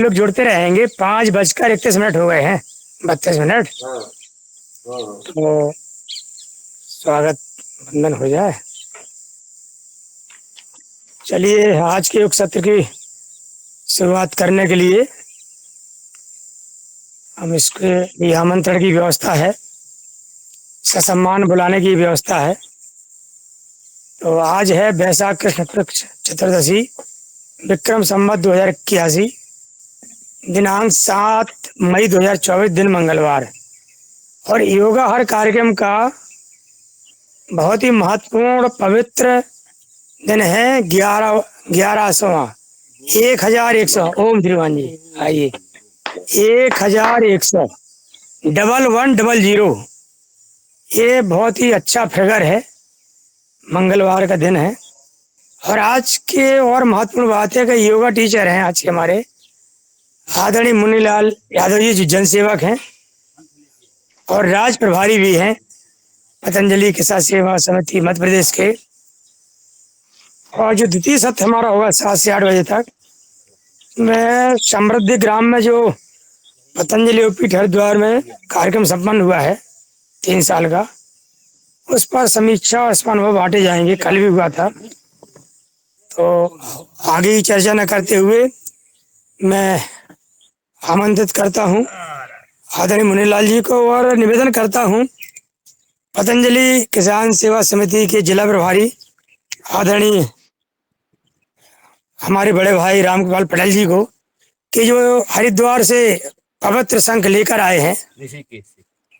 लोग जुड़ते रहेंगे। 5:31 हो गए हैं, 32 मिनट। हाँ हाँ तो स्वागत वंदन हो जाए। चलिए, आज के योग सत्र की शुरुआत करने के लिए हम इसके लिए आमंत्रण की व्यवस्था है, ससम्मान बुलाने की व्यवस्था है। तो आज है वैशाख कृष्ण पक्ष चतुर्दशी, विक्रम संवत 2081, दिनांक 7 मई 2024, दिन मंगलवार। और योगा हर कार्यक्रम का बहुत ही महत्वपूर्ण पवित्र दिन है। 11वां 1100। ओम श्रीमान जी आइए। 1100, 1100। ये बहुत ही अच्छा फिगर है, मंगलवार का दिन है। और आज के और महत्वपूर्ण बात है कि योगा टीचर हैं आज के हमारे आदरणीय मुन्नीलाल यादव जी, जो जनसेवक हैं और राज प्रभारी भी हैं पतंजलि चिकित्सा सेवा समिति मध्य प्रदेश के। और जो द्वितीय सत्र हमारा होगा 7 से 8 बजे तक, मैं समृद्धि ग्राम में जो पतंजलि योगपीठ हरिद्वार में कार्यक्रम संपन्न हुआ है 3 साल का, उस पर समीक्षा और अनुभव बांटे जाएंगे। कल भी हुआ था। तो आगे की चर्चा न करते हुए मैं आमंत्रित करता हूँ आदरणीय मुन्नीलाल जी को, और निवेदन करता हूँ पतंजलि किसान सेवा समिति के जिला प्रभारी आदरणीय हमारे बड़े भाई रामगोपाल पटेल जी को, कि जो हरिद्वार से पवित्र शंख लेकर आए हैं,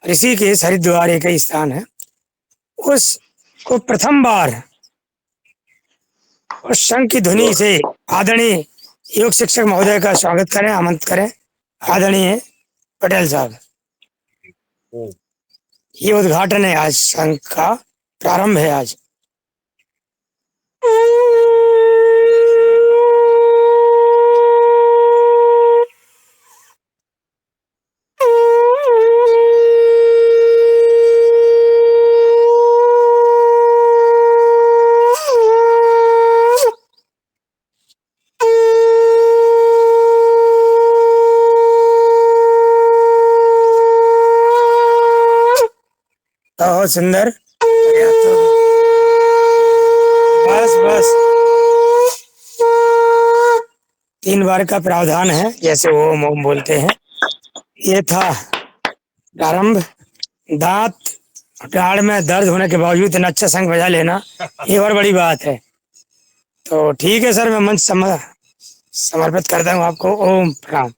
ऋषिकेश हरिद्वार एक ही स्थान है, उसको प्रथम बार उस शंख की ध्वनि से आदरणीय योग शिक्षक महोदय का स्वागत करें, आमंत्रित करें। आदरणीय पटेल साहब, ये उद्घाटन है आज, शंख का प्रारंभ है आज। बहुत सुंदर। बस बस 3 बार का प्रावधान है, जैसे ओम ओम बोलते हैं। ये था प्रारंभ। दांत डाढ़ में दर्द होने के बावजूद इतना अच्छा शंख बजा लेना, ये और बड़ी बात है। तो ठीक है सर, मैं मंच समर्पित करता हूँ आपको। ओम प्रणाम।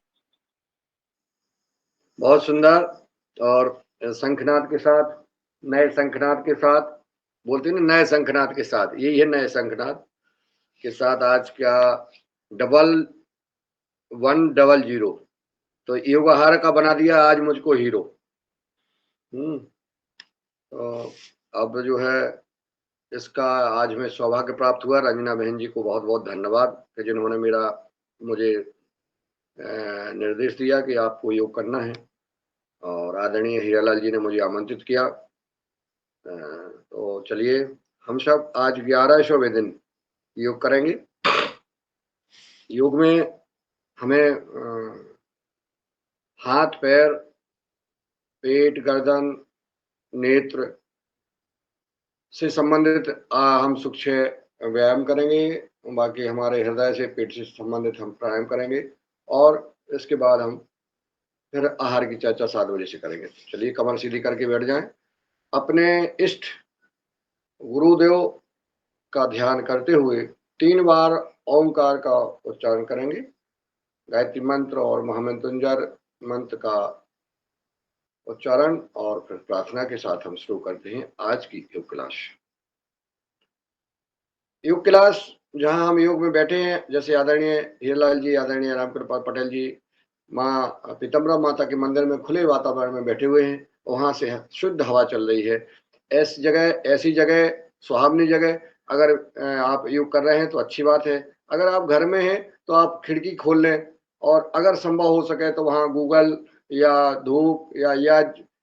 बहुत सुंदर। और शंखनाद के साथ, नए शंखनाद के साथ, बोलते हैं ना, नए शंखनाद के साथ, यही है नए शंखनाद के साथ आज का 1100। तो योगाहार का बना दिया आज मुझको हीरो। तो अब जो है इसका आज हमें सौभाग्य प्राप्त हुआ। रंजना बहन जी को बहुत बहुत धन्यवाद कि जिन्होंने मुझे निर्देश दिया कि आपको योग करना है, और आदरणीय हीरालाल जी ने मुझे आमंत्रित किया। तो चलिए, हम सब आज 1100वें दिन योग करेंगे। योग में हमें हाथ, पैर, पेट, गर्दन, नेत्र से संबंधित हम सूक्ष्म व्यायाम करेंगे। बाकी हमारे हृदय से, पेट से संबंधित हम प्राणायाम करेंगे, और इसके बाद हम फिर आहार की चर्चा 7 बजे से करेंगे। चलिए, कमर सीधी करके बैठ जाएं। अपने इष्ट गुरुदेव का ध्यान करते हुए 3 बार ओंकार का उच्चारण करेंगे। गायत्री मंत्र और महामृत्युंजय मंत्र का उच्चारण, और फिर प्रार्थना के साथ हम शुरू करते हैं आज की योग क्लास। योग क्लास जहां हम योग में बैठे हैं, जैसे आदरणीय हीरलाल जी, आदरणीय रामकृपाल पटेल जी माँ पीताम्बरा माता के मंदिर में खुले वातावरण में बैठे हुए हैं, वहां से शुद्ध हवा चल रही है। ऐसी जगह, सुहावनी जगह अगर आप योग कर रहे हैं तो अच्छी बात है। अगर आप घर में हैं तो आप खिड़की खोल लें, और अगर संभव हो सके तो वहाँ गूगल या धूप या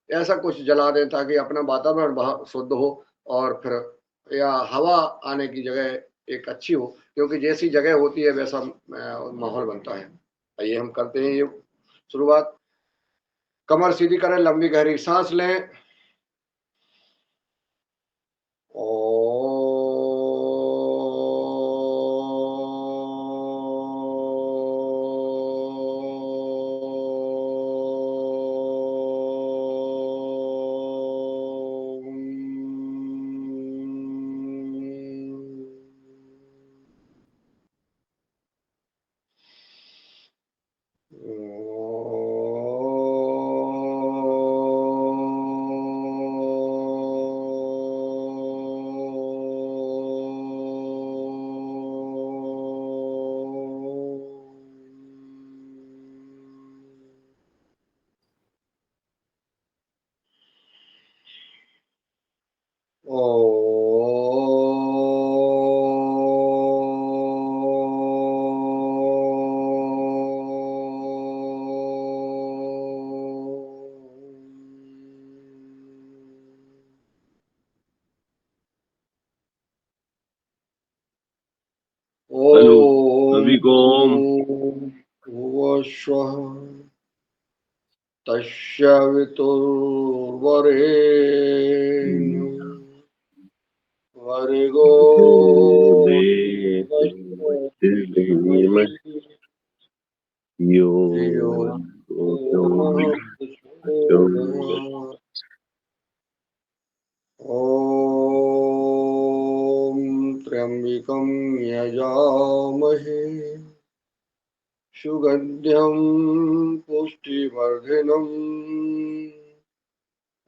ऐसा कुछ जला दें, ताकि अपना वातावरण शुद्ध हो, और फिर या हवा आने की जगह एक अच्छी हो, क्योंकि जैसी जगह होती है वैसा माहौल बनता है। आइए हम करते हैं ये शुरुआत। कमर सीधी करें, लंबी गहरी सांस लें हेलो सभी को ओम। भुवस्वः तस्य वितुर्वरेण्यं भर्गो देवस्य धीमहि यो धियो यो न प्रचोदयात्। ॐ त्र्यम्बकं यजामहे सुगन्ध्यं पुष्टिवर्धनम्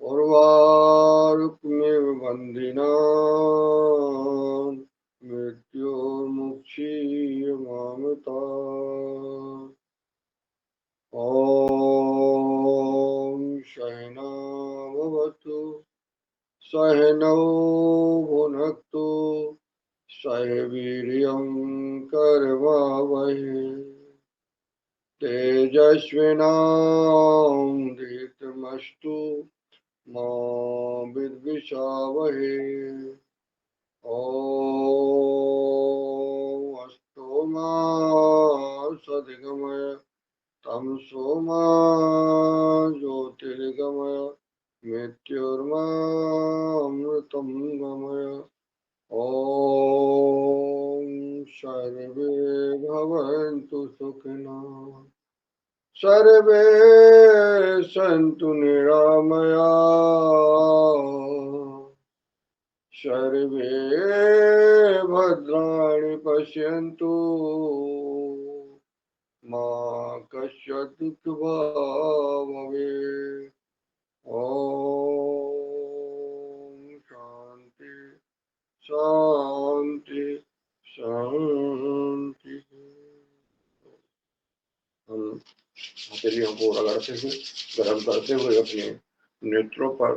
उर्वारुकमिव बन्धिनान् मृत्योर्मुक्षीयमामृतात्। ॐ सहना भवतु सहनौ भुनक्तु सह वीर्यं करवावहै तेजस्विनावधीतमस्तु मा विद्विषावहै। ॐ अस्तु मा सद्गमय तमसो मा ज्योतिर्गमय मृत्युर्मामृतं गमय। ॐ सर्वे भवन्तु सुखिनः सर्वे सन्तु निरामया सर्वे भद्राणि पश्यन्तु मा कश्चित् दुःखभाग् भवेत्। ॐ शान्ति शान्ति शान्ति। हम हथेलियों को रगड़ते हुए गर्म करते हुए अपने नेत्रों पर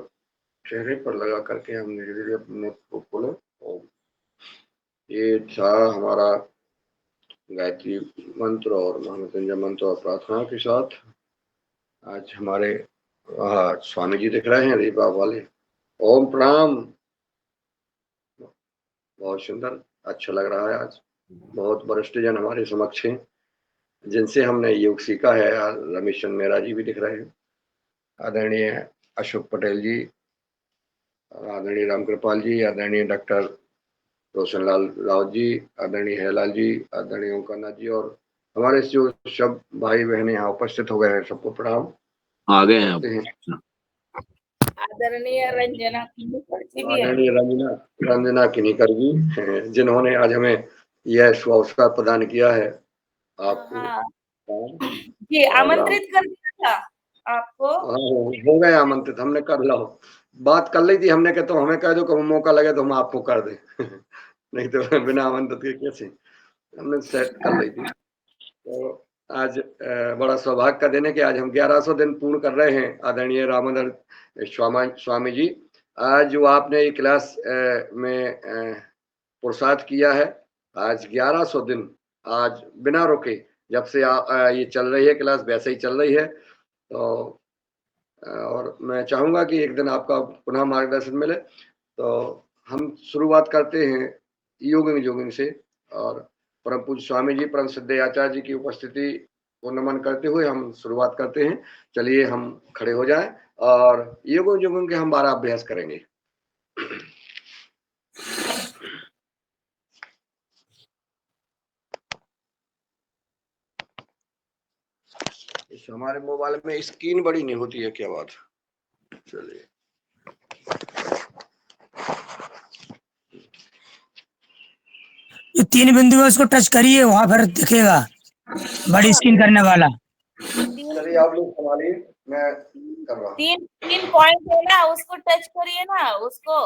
चेहरे पर लगा करके हम धीरे धीरे अपने नेत्र को खोले। और ये था हमारा गायत्री मंत्र और महामृत्युंजय मंत्र और प्रार्थना के साथ आज हमारे स्वामी जी दिख रहे हैं दीपा वाले। ओम प्रणाम। बहुत सुंदर, अच्छा लग रहा है। आज बहुत वरिष्ठ जन हमारे समक्ष हैं जिनसे हमने योग सीखा है। रमेश चंद्र मेहरा जी भी दिख रहे हैं, आदरणीय अशोक पटेल जी, आदरणीय रामकृपाल जी, आदरणीय डॉक्टर रोशनलाल राउत जी, आदरणीय हेलाल जी, आदरणीय ओंकारनाथ जी और हमारे जो सब भाई बहन यहाँ उपस्थित हो गए हैं, सबको प्रणाम। आ गए हैं करते हैं। आदरणीय रंजना आदरणीय रंजना किनीकर जी, जिन्होंने आज हमें यह सुअवसर प्रदान किया है। आपको जी आमंत्रित कर दिया था आपको। हो गए आमंत्रित, हमने कर लो बात कर ली थी हमने कि तो हमें कह दो कब मौका लगे तो हम आपको कर दें नहीं तो बिना आमंत्रित के कैसे, हमने सेट कर ली थी। तो आज बड़ा सौभाग्य का दिन है कि आज हम 1100 दिन पूर्ण कर रहे हैं। आदरणीय रामोदर स्वामी जी, आज जो आपने ये क्लास में पुरुषार्थ किया है, आज 1100 दिन आज बिना रुके जब से ये चल रही है क्लास वैसे ही चल रही है। तो और मैं चाहूँगा कि एक दिन आपका पुनः मार्गदर्शन मिले। तो हम शुरुआत करते हैं योगिंग जोगिंग से। और परम पूज्य स्वामी जी, परम सिद्ध आचार्य जी की उपस्थिति को नमन करते हुए हम शुरुआत करते हैं। चलिए हम खड़े हो जाएं और योग जोगन के हम 12 अभ्यास करेंगे। इस हमारे मोबाइल में स्क्रीन बड़ी नहीं होती है, क्या बात। चलिए ये 3 बिंदु है, उसको टच करिए, वहां पर दिखेगा बड़ी स्क्रीन करने वाला। चलिए आप लोग संभालिए, मैं कर रहा हूँ। 3 पॉइंट है ना, उसको टच करिए ना उसको।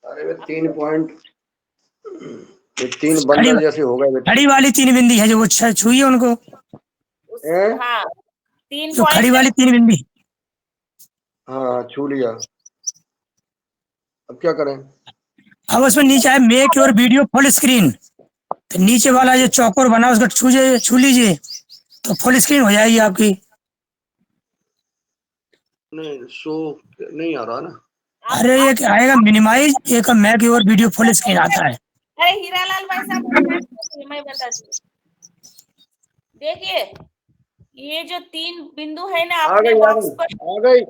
अरे वे 3 पॉइंट, ये 3 बंडल जैसे हो गए। खड़ी वाली 3 बिंदी है जो वो छुई है उनको, हाँ 3 जो खड़ी पॉइंट वाली 3 बिंदी। हाँ छू लिया, अब क्या करें। अब उसमें नीचे है make your video full screen, तो नीचे वाला जो चौकोर बना उसको छू लीजिए तो फुल स्क्रीन हो जाएगी आपकी। नहीं शो नहीं आ रहा ना। अरे एक आएगा मिनिमाइज, एक make your video full screen आता है। अरे हीरालाल भाई साहब मैं बताती हूँ, देखिए ये जो 3 बिंदु है ना आ अपने गई आ बॉक्स गई पर। आ गई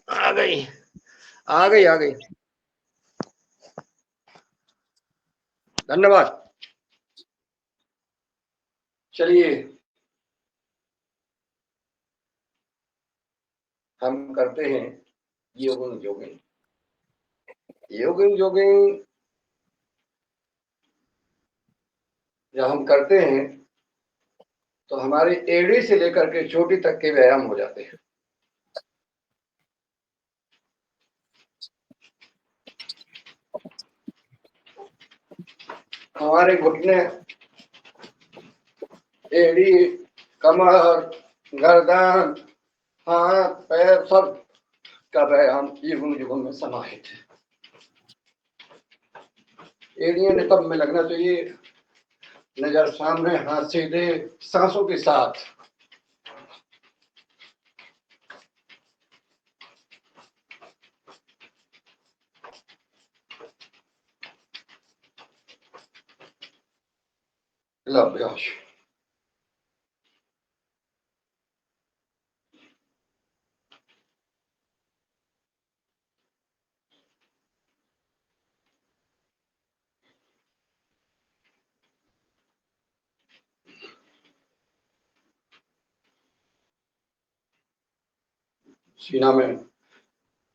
आ गई आ गई आ गई, धन्यवाद। चलिए हम करते हैं योगिंग जोगिंग। योगिंग जोगिंग जब हम करते हैं तो हमारी एड़ी से लेकर के चोटी तक के व्यायाम हो जाते हैं। हमारे घुटने, एड़ी, कमर, गर्दन, हाथ पैर सब का व्यायाम योगिंग जोगिंग में समाहित है। एड़ियां नितंब में लगना चाहिए, नजर सामने, हाथ सीधे, सांसों के साथ। अभ्यास सीना में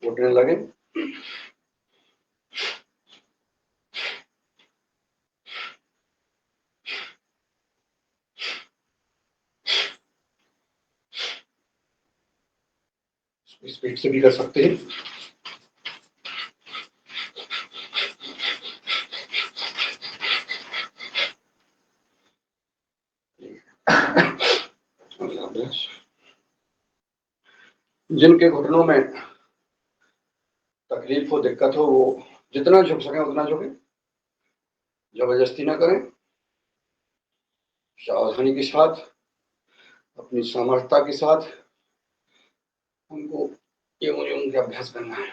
घुटने लगे, स्पीड से भी कर सकते हैं। जिनके घुटनों में तकलीफ हो, दिक्कत हो, वो जितना झुक सके उतना झुके, जबरदस्ती ना करें, सावधानी के साथ, अपनी सामर्थ्यता के साथ हमको योग का अभ्यास करना है।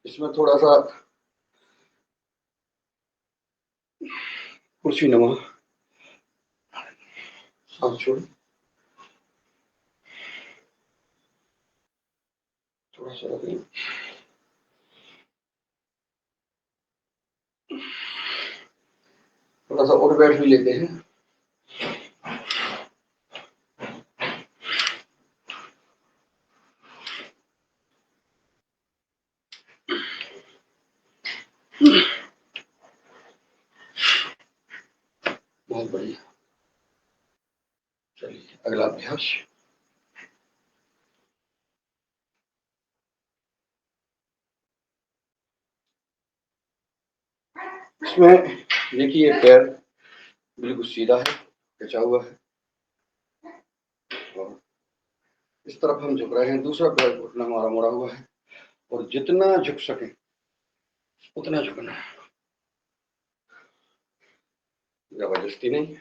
इसमें थोड़ा सा कुर्सी नमा सांस छोड़, थोड़ा सा रखें, थोड़ा सा उठ बैठ भी लेते हैं। बहुत बढ़िया। चलिए अगला अभ्यास। इसमें देखिए पैर बिल्कुल सीधा है, खिंचा हुआ है, और इस तरफ हम झुक रहे हैं, दूसरा पैर घुटना हमारा मुड़ा हुआ है, और जितना झुक सके उतना झुकना है, जबरदस्ती नहीं।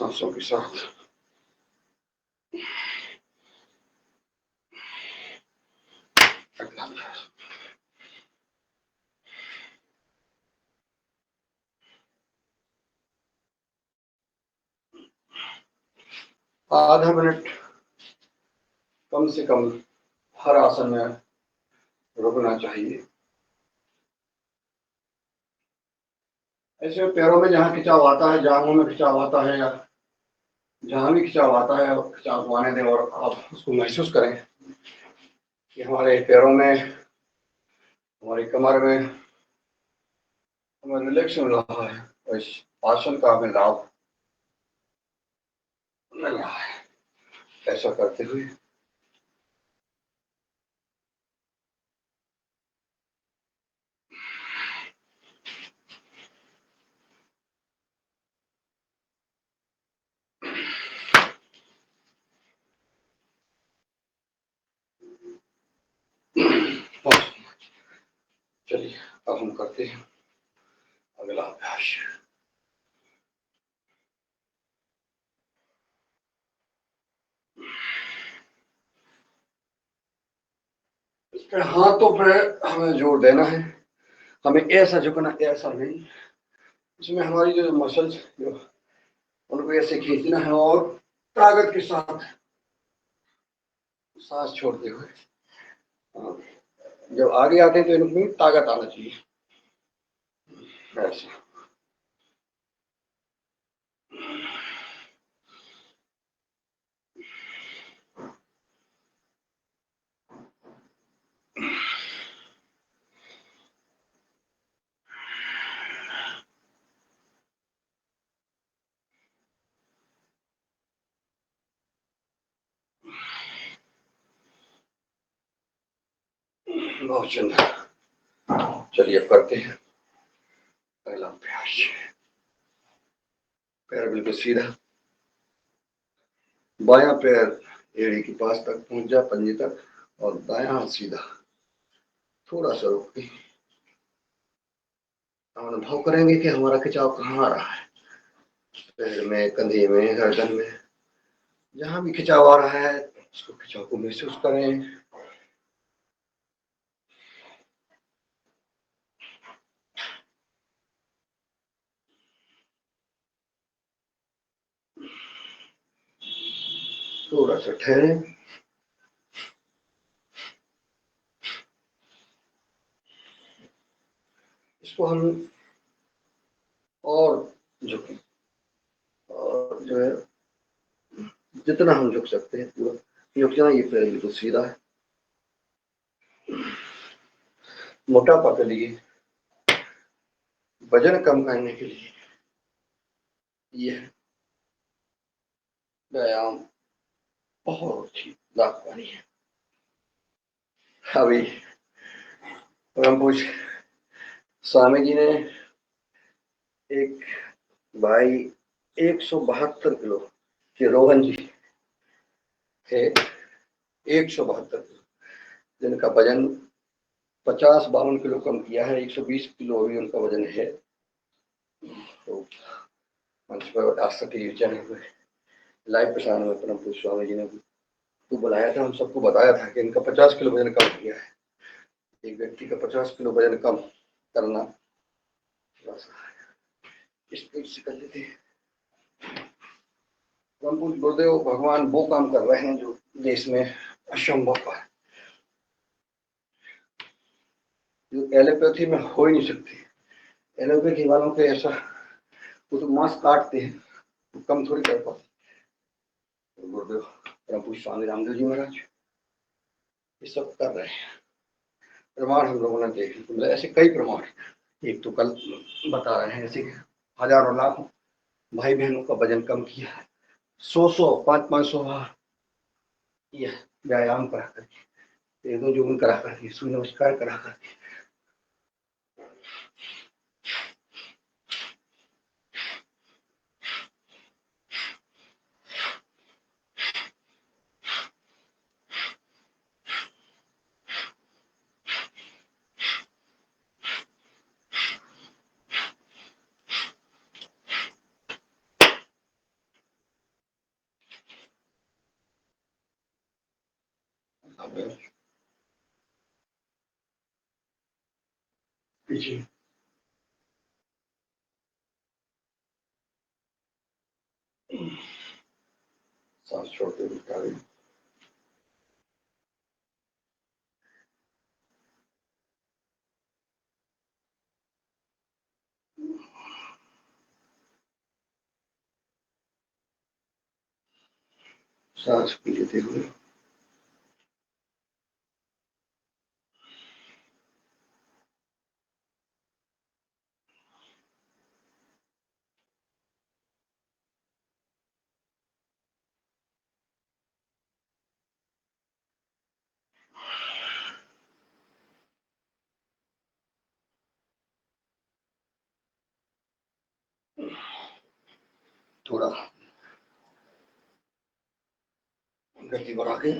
सांसों के साथ अगला अभ्यास। आधा मिनट कम से कम हर आसन में रुकना चाहिए। ऐसे पैरों में जहाँ खिंचाव आता है, जांघों में खिंचाव आता है, या जहाँ भी खिंचाव आता है खिंचाव को आने दें और आप उसको महसूस करें कि हमारे पैरों में, हमारी कमर में हमें रिलैक्स मिल रहा है और इस आसन का हमें लाभ मिल रहा है। ऐसा करते हुए चलिए अब हम करते हैं अगला अभ्यास। इस पे हाथों पे हमें जोर देना है, हमें ऐसा झुकना, ऐसा नहीं। इसमें हमारी जो मसल्स जो उनको ऐसे खींचना है और ताकत के साथ सांस छोड़ते हुए, जब आगे आते हैं तो इनमें ताकत आना चाहिए। ऐसे बहुत सुंदर। चलिए अब करते हैं पहला अभ्यास। पैर बिल्कुल सीधा, बायां पैर एड़ी के पास तक पहुंच जाए, पंजे तक, और दायां हाथ सीधा। थोड़ा सा रुक के हम अनुभव करेंगे कि हमारा खिंचाव कहाँ आ रहा है। पैर में, कंधे में, गर्दन में, जहां भी खिंचाव आ रहा है उसको, खिंचाव को महसूस करें। थोड़ा सा ठहरे। इसको हम और झुकें, और जो है जितना हम झुक सकते हैं पूरा झुक जाना। ये पैर बिल्कुल सीधा है। मोटापा के लिए, वजन कम करने के लिए यह व्यायाम बहुत ही लाभकारी है। अभी परम पूज्य स्वामी जी ने एक भाई 172 किलो के रोहन जी थे, 172 किलो, जिनका वजन 50-52 किलो कम किया है, 120 किलो अभी उनका वजन है। तो मंच पर आज तक चैनल हुए लाइव प्रसारण में परम पूज्य स्वामी जी ने तो बुलाया था, हम सबको बताया था कि इनका 50 किलो वजन कम किया है। एक व्यक्ति का 50 किलो वजन कम करना स्पीड से कर लेते हैं। परम पूज्य गुरुदेव भगवान वो काम कर रहे हैं जो देश में असंभव है, जो एलोपैथी में हो ही नहीं सकती। एलोपैथी वालों के ऐसा, वो तो मांस काटते हैं, तो कम थोड़ी कर पाते। गुरुदेव परम पूज्य स्वामी रामदेव जी महाराज ये सब कर रहे हैं। प्रमाण हम लोगों ने देखे, तो ऐसे कई प्रमाण, एक तो कल बता रहे हैं, ऐसे हजारों लाखों भाई बहनों का वजन कम किया है, 100 500 बार यह व्यायाम करा करके, जो करा करके, सूर्य नमस्कार करा करके। अभ्यास पीछे सांस छोड़ते हुए उठाएं। सांस भी लेते हुए थोड़ा गति बढ़ा के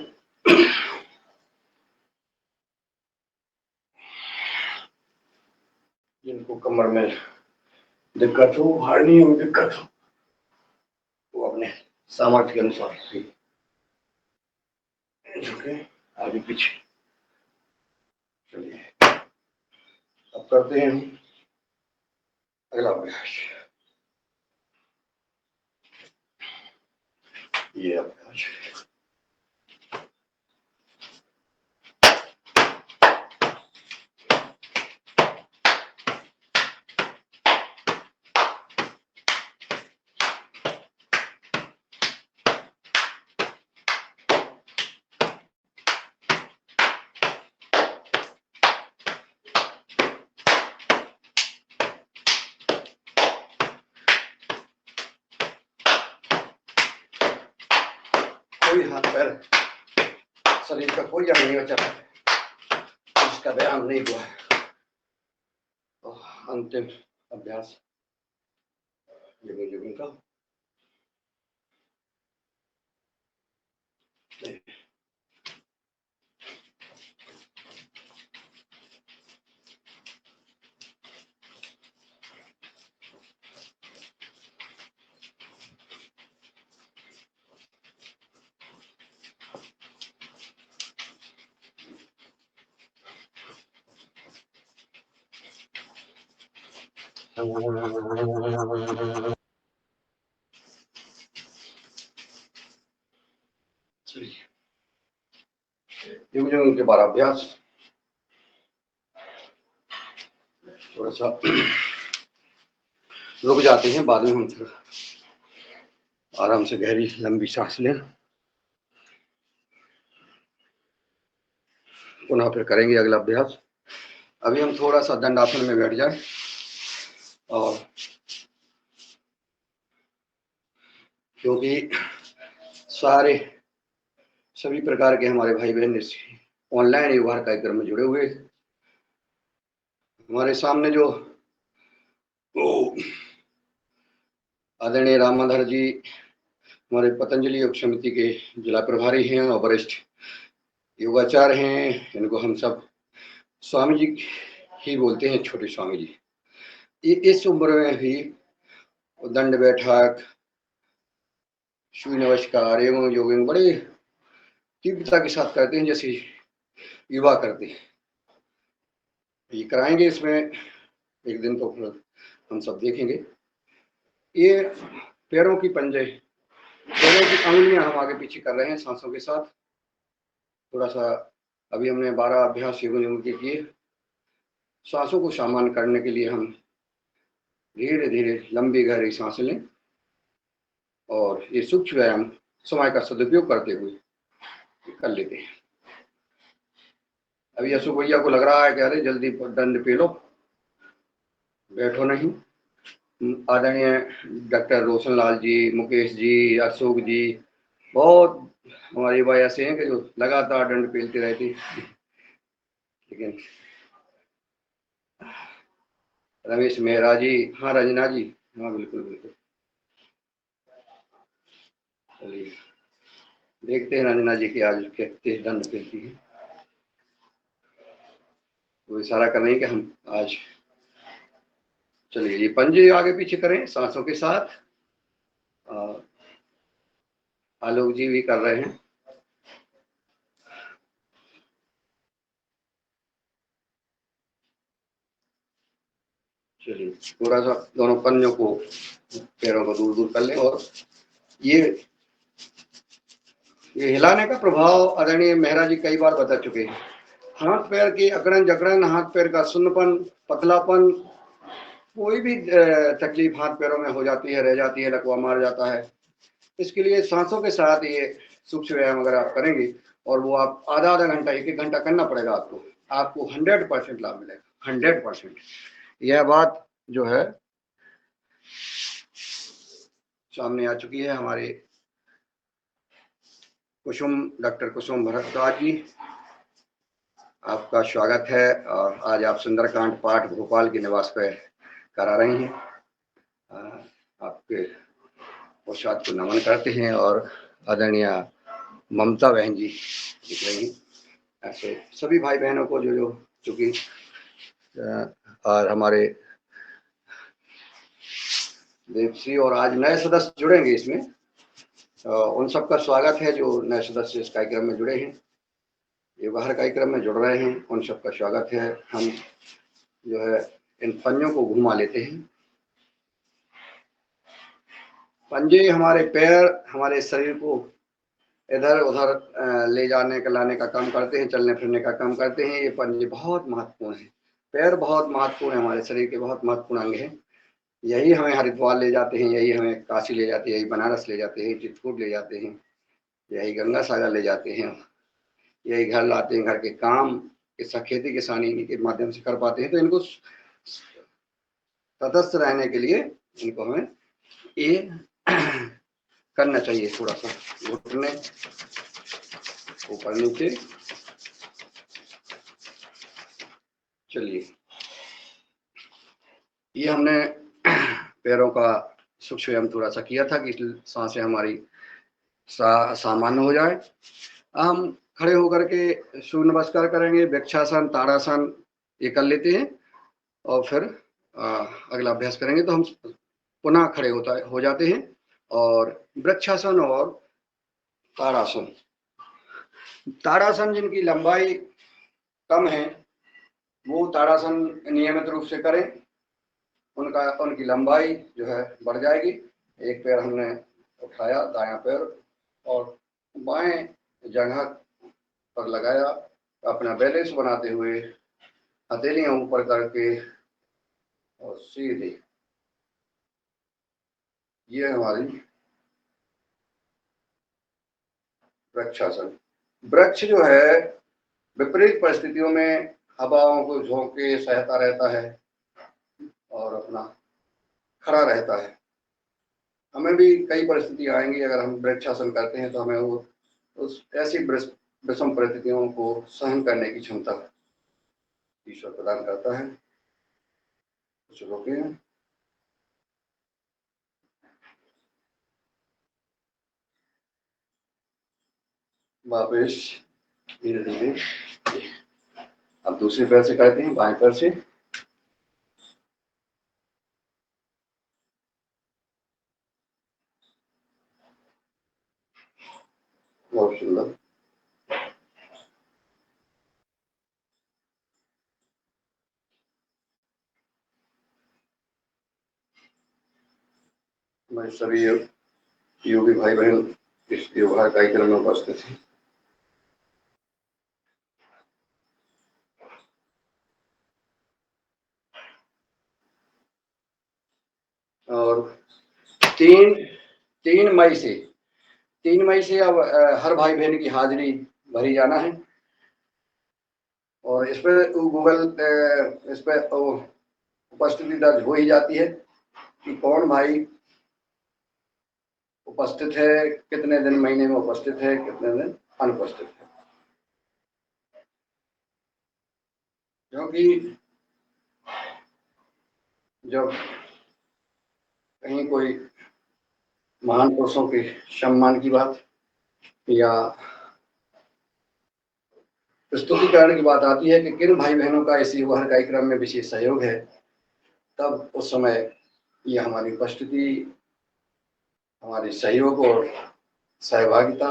जिनको कमर में दिक्कत हो, हार्नियों में दिक्कत हो, वो अपने सामर्थ्य के अनुसार झुके आगे पीछे। चलिए अब करते हैं अगला अभ्यास। ये अभ्यास कोई हाथ पैर शरीर का कोई अंग नहीं बचा है, इसका व्यायाम नहीं हुआ है। तो अंतिम अभ्यास योगिंग का योगिंग के 12 अभ्यास। थोड़ा सा रुक जाते हैं, बाद में हम फिर आराम से गहरी लंबी सांस लें, पुनः फिर करेंगे अगला अभ्यास। अभी हम थोड़ा सा दंडासन में बैठ जाए और क्योंकि सभी प्रकार के हमारे भाई बहन इस ऑनलाइन योगा कार्यक्रम में जुड़े हुए। हमारे सामने जो आदरणीय रामाधर जी हमारे पतंजलि योग समिति के जिला प्रभारी हैं और वरिष्ठ योगाचार्य हैं, इनको हम सब स्वामी जी ही बोलते हैं, छोटे स्वामी जी। इस उम्र में भी दंड बैठक, सूर्य नमस्कार एवं योगिंग बड़े तीव्रता के साथ करते हैं, जैसे युवा करते हैं। ये कराएंगे, इसमें एक दिन तो हम सब देखेंगे। ये पैरों की पंजे, पैरों की अंगुलियां हम आगे पीछे कर रहे हैं सांसों के साथ। थोड़ा सा अभी हमने 12 अभ्यास योग के किए। सांसों को सामान्य करने के लिए हम धीरे धीरे लंबी गहरी सांस लें और ये सूक्ष्म व्यायाम समय का सदुपयोग करते हुए कर लेते हैं। अभी अशोक भैया को लग रहा है कि अरे जल्दी दंड पे लो, बैठो नहीं। आदरणीय डॉक्टर रोशन लाल जी, मुकेश जी, अशोक जी, बहुत हमारे भाई ऐसे हैं कि जो लगातार दंड पेलते रहते, लेकिन रमेश मेहरा जी, हाँ रंजना जी, हाँ बिल्कुल बिल्कुल। चलिए देखते हैं रंजना जी की आज कितने दंड पेलती है। वो इशारा कर रहे हैं कि हम आज, चलिए ये पंजे आगे पीछे करें सांसों के साथ। आलोक जी भी कर रहे हैं। चलिए थोड़ा सा दोनों पन्नों को, पैरों को दूर दूर कर लें। और ये हिलाने का प्रभाव आदरणीय मेहरा जी कई बार बता चुके हैं। हाथ पैर की अकड़न जकड़न, हाथ पैर का सुन्नपन, पतलापन, कोई भी तकलीफ हाथ पैरों में हो जाती है, रह जाती है, लकवा मार जाता है, इसके लिए सांसों के साथ ये सूक्ष्म व्यायाम अगर आप करेंगे, और वो आप आधा घंटा, 1 घंटा करना पड़ेगा आपको 100% लाभ मिलेगा, 100%। यह बात जो है सामने आ चुकी है। हमारे डॉक्टर कुसुम भरद्वाज जी, आपका स्वागत है। और आज आप सुंदरकांड पाठ भोपाल के निवास पर करा रही हैं। आपके पोशाक को नमन करते हैं। और आदरणीय ममता बहन जी दिख रही हैं। ऐसे सभी भाई बहनों को जो चूंकि और हमारे देवश्री और आज नए सदस्य जुड़ेंगे इसमें, उन सबका स्वागत है जो नए सदस्य इस कार्यक्रम में जुड़े हैं, व्यवहार कार्यक्रम में जुड़ रहे हैं, उन सबका स्वागत है। हम जो है इन पंजों को घुमा लेते हैं। पंजे हमारे पैर, हमारे शरीर को इधर उधर ले जाने का, लाने का काम करते हैं, चलने फिरने का काम करते हैं। ये पंजे बहुत महत्वपूर्ण है। पैर बहुत महत्वपूर्ण है, हमारे शरीर के बहुत महत्वपूर्ण अंग हैं। यही हमें हरिद्वार ले जाते हैं, यही हमें काशी ले जाते हैं, यही बनारस ले जाते हैं, चित्रकूट ले जाते हैं, यही गंगा सागर ले जाते हैं, यही घर लाते हैं। घर के काम खेती किसानी इन्हीं के माध्यम से कर पाते हैं। तो इनको तटस्थ रहने के लिए इनको हमें ये करना चाहिए। थोड़ा सा घुटने ऊपर नीचे। चलिए, ये हमने पैरों का सूक्ष्म व्यायाम थोड़ा सा किया था कि सांसें हमारी सामान्य हो जाए। हम खड़े होकर के सूर्य नमस्कार करेंगे, वृक्षासन, ताड़ासन ये कर लेते हैं, और फिर अगला अभ्यास करेंगे। तो हम पुनः खड़े हो जाते हैं, और वृक्षासन और ताड़ासन। ताड़ासन जिनकी लंबाई कम है वो ताड़ासन नियमित रूप से करें, उनकी लंबाई जो है बढ़ जाएगी। एक पैर हमने उठाया, दायां पैर, और बाएं जगह पर लगाया, अपना बैलेंस बनाते हुए हथेलियां ऊपर करके और सीधे। ये हमारी वृक्षासन। वृक्ष जो है विपरीत परिस्थितियों में हवाओं को झोंक के सहता रहता है और अपना खड़ा रहता है। हमें भी कई परिस्थिति आएंगी, अगर हम वृक्षासन करते हैं तो हमें वो उस ऐसी विषम परिस्थितियों को सहन करने की क्षमता ईश्वर प्रदान करता है। कुछ रोके वापिस धीरे धीरे। अब दूसरे पैर से करते हैं, बाएं पैर से। बहुत सुंदर। मैं सभी योगी भाई बहन इस योगा कार्यक्रम में उपस्थित हैं। और 3 मई से अब हर भाई बहन की हाजिरी भरी जाना है। और इस पर गूगल इस पर उपस्थिति दर्ज हो ही जाती है कि कौन भाई उपस्थित है, कितने दिन महीने में उपस्थित है, कितने दिन अनुपस्थित है। क्योंकि जब कहीं कोई महान पुरुषों के सम्मान की बात या प्रस्तुतिकरण की बात आती है कि किन भाई बहनों का इस युवा कार्यक्रम में विशेष सहयोग है, तब उस समय ये हमारी उपस्थिति, हमारी सहयोग और सहभागिता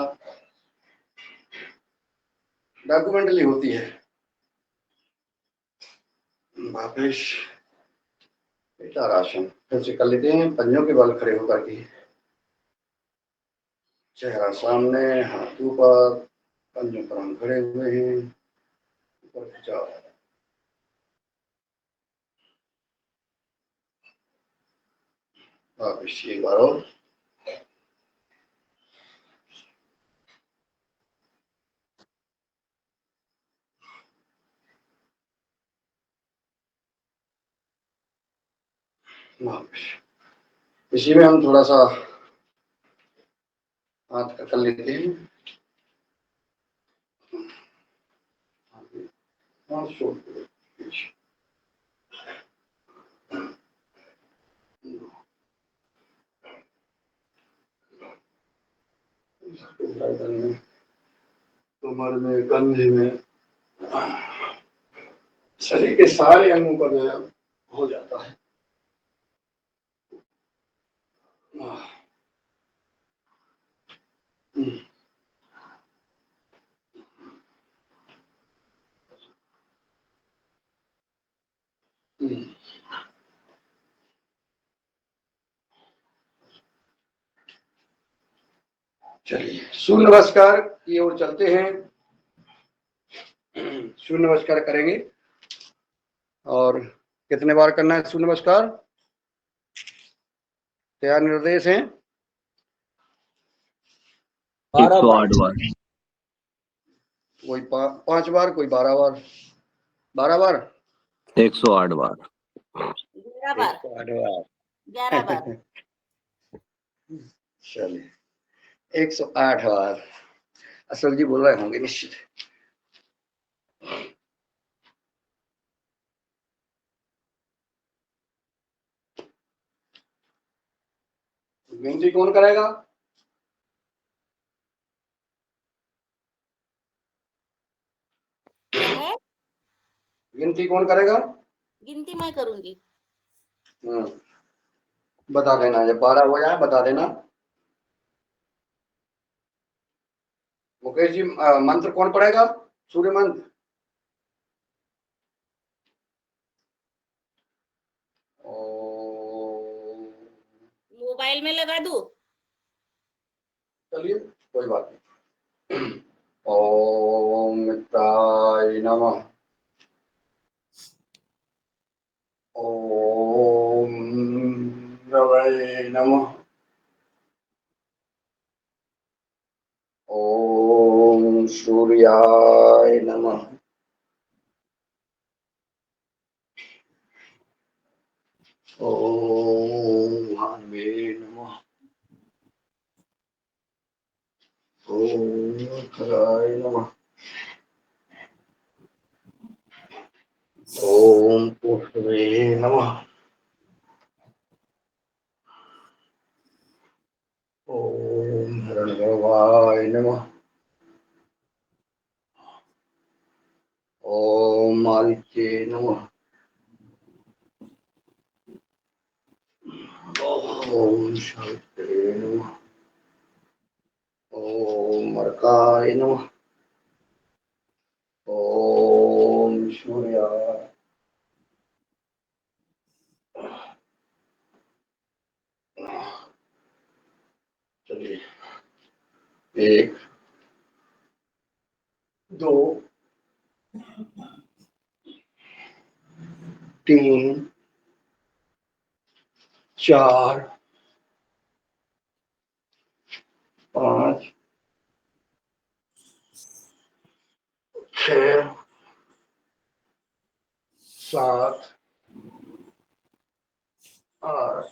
डॉक्यूमेंटली होती है। वापिस तारासन फिर से कर लेते हैं, पंजों के बल खड़े होकर के, चेहरा सामने, हाथ ऊपर, पंजों पर हम खड़े हुए हैं, ऊपर खिंचाव। वापिस एक बार और, वापिस। इसी में हम थोड़ा सा हाथ का कर लेते हैं, हाथ छोड़ दो पीछे, गर्दन में, कमर में, कंधे में, शरीर के सारे अंगों पर व्यायाम हो जाता है। चलिए सूर्य नमस्कार की ओर चलते हैं। सूर्य नमस्कार करेंगे, और कितने बार करना है सूर्य नमस्कार? क्या निर्देश है? 108 बार। कोई 5 बार, कोई 12 बार। 12 बार, 108 बार। 11 बार, 11 बार। चलिए 108 बार। अशोक जी बोल रहे होंगे निश्चित। गिनती कौन करेगा? क्या है? गिनती कौन करेगा? गिनती मैं करूंगी। बता देना, जब 12 हो जाए बता देना। मुकेश जी मंत्र कौन पढ़ेगा? सूर्य मंत्र। मोबाइल में लगा दूं? चलिए कोई बात नहीं। ओम मित्राय नमः। ओम रवये नमः। ओम सूर्याय नमः। ओम भानवे नमः। ओम खराय नमः। ओम पुष्पवे नमः। ओम हिरण्यगर्भाय नमः। ओम आदित्ये नमः। ओम शांतये नमः। ओम अर्काय नमः। ओम सूर्याय। चलिए 1 2 3 4 5 6 7 8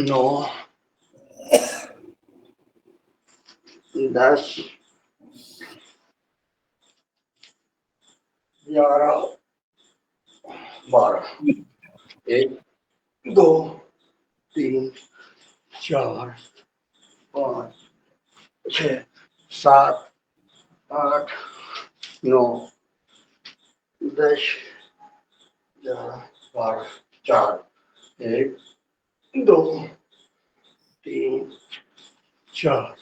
9 10 11 12। 1 2 3 4 5 6 7 8 9 10 11 12। 4 1 2 3 4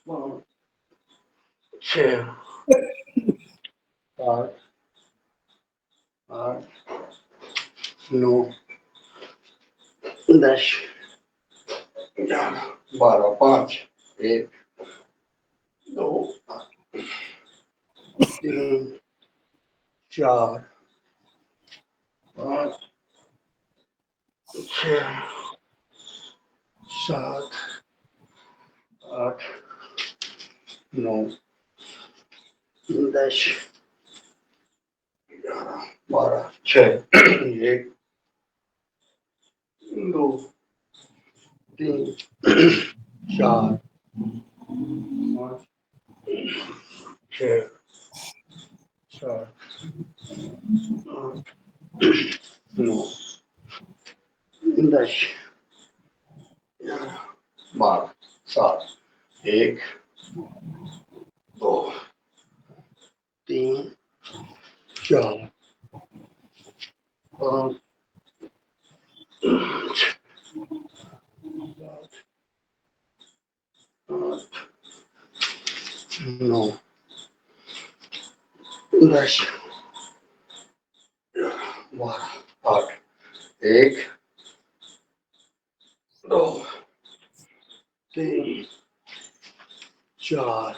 5 6 7 8 9 10 11 12 5 1 2 3 4 5 6 7 8 9 10 11 12 6 1 2 3 4 5 6 7 8 9 10 12 7 1 2 3 4 5 9 10 12 8 1 2 3 4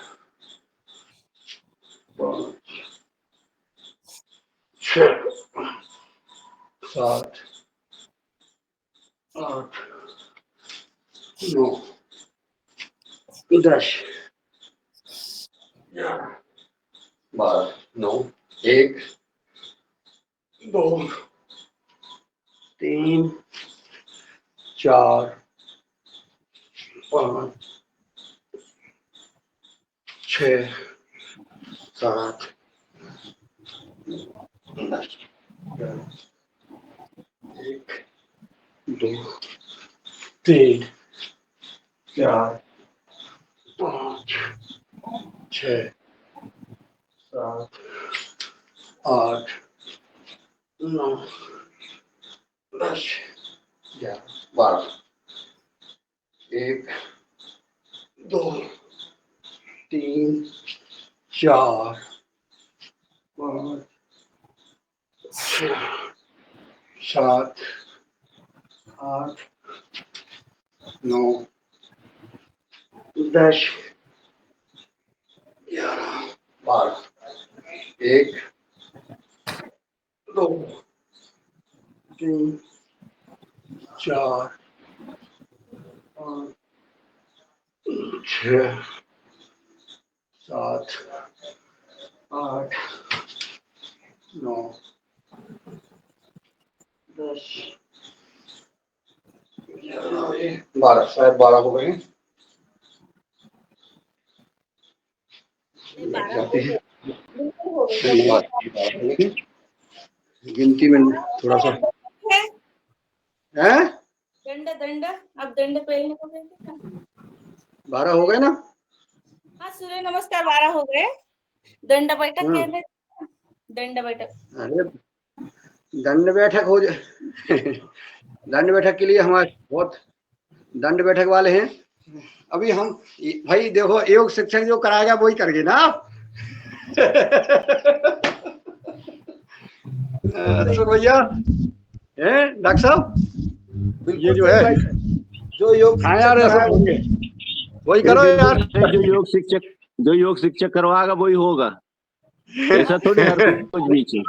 5 6 7 8 9 10 11 12 9 1 2 3 4 5 6 7 10 1 2 3 4 5 6 7 8 9 10 11 12 1 2 3 4 5 6 7 8 9 10 11 12 1 2 3 4 5 6 7 8 9 10 12 शायद 12 हो गए हैं। नहीं, 12 जाते हैं बिल्कुल हो गए। लेकिन गिनती में थोड़ा सा है। दंड दंड अब दंड पहले को कहते हैं। 12 हो गए ना। हाँ, सूर्य नमस्कार 12 हो गए। दंड बैठक हाँ। कहते हैं। दंड बैठक अरे दंड बैठक हो जाए दंड बैठक के लिए हमारे बहुत दंड बैठक वाले हैं। अभी हम भाई देखो योग शिक्षक जो कराएगा वही करेंगे ना आप अशोक भैया हैं डॉक्टर साहब ये जो है जो योग हाँ यार ऐसा होंगे वही करो यार। जो योग शिक्षक करवाएगा वही होगा, ऐसा थोड़ी हर कुछ बीच है।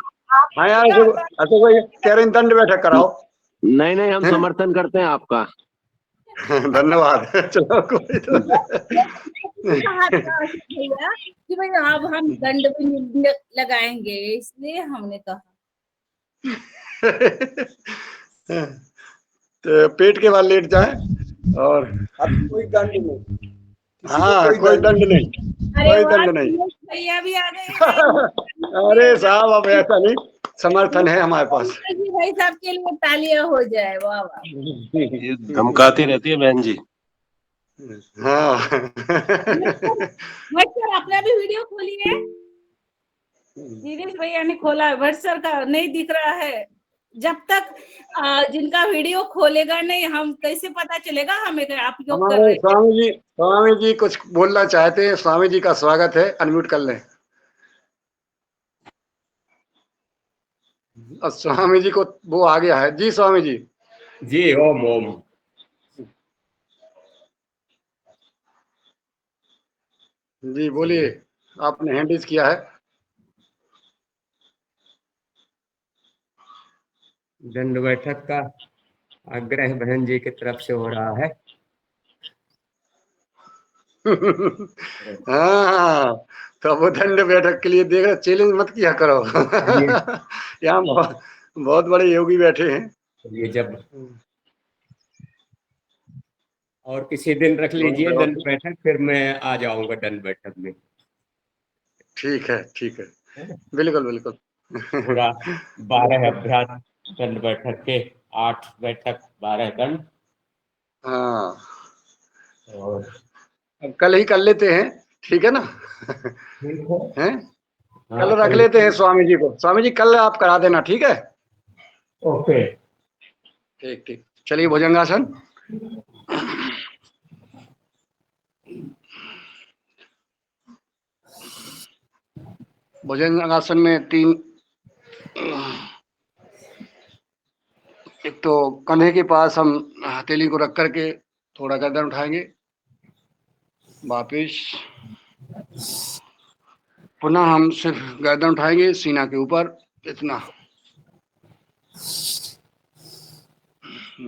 हाँ यार अशोक भैया कह रहे हैं दंड बैठक कराओ। नहीं नहीं, हम समर्थन करते हैं आपका। धन्यवाद। चलो कोई तो भैया कि भाई अब हम दंड भी लगाएंगे, इसलिए हमने कहा। तो पेट के बल लेट जाए और अब कोई दंड नहीं, हाँ कोई दंड नहीं, कोई दंड नहीं। भैया भी आ गए। अरे साहब अब ऐसा नहीं, समर्थन है हमारे पास। भाई साहब के लिए तालियां हो जाए। वाह वाह। ये धमकाती रहती है बहन जी। हाँ सर अपना भी वीडियो खोलिए। दिनेश भैया ने खोला, भट्ट सर का नहीं दिख रहा है। जब तक जिनका वीडियो खोलेगा नहीं, हम कैसे पता चलेगा हमें आप योग कर रहे हैं। स्वामी जी कुछ बोलना चाहते हैं। स्वामी जी का स्वागत है, अनम्यूट कर लें। स्वामी जी को वो आ गया है जी। स्वामी जी जी ओम ओम। जी बोलिए, आपने हैंड रेज किया है। दंड बैठक का आग्रह बहन जी की तरफ से हो रहा है। हाँ, तो वो दंड बैठक के लिए देख रहे, चैलेंज मत किया करो। चलिए यहाँ बहुत बहुत बड़े योगी बैठे हैं। चलिए, जब और किसी दिन रख लीजिए दंड बैठक, फिर मैं आ जाऊंगा दंड बैठक में। ठीक है, ठीक है, बिल्कुल बिल्कुल। पूरा 12 अभ्यास दंड बैठक के, 8 बैठक 12 दंड। हाँ, और अब कल ही कर लेते हैं, ठीक है ना? ठीक है। हैं? हाँ, कल रख लेते हैं स्वामी जी को। स्वामी जी कल आप करा देना, ठीक है? ओके। ठीक ठीक, चलिए भुजंगासन। भुजंगासन में 3, एक तो कंधे के पास हम हथेली को रख करके थोड़ा गर्दन उठाएंगे, वापिस पुनः हम सिर्फ गर्दन उठाएंगे सीना के ऊपर इतना,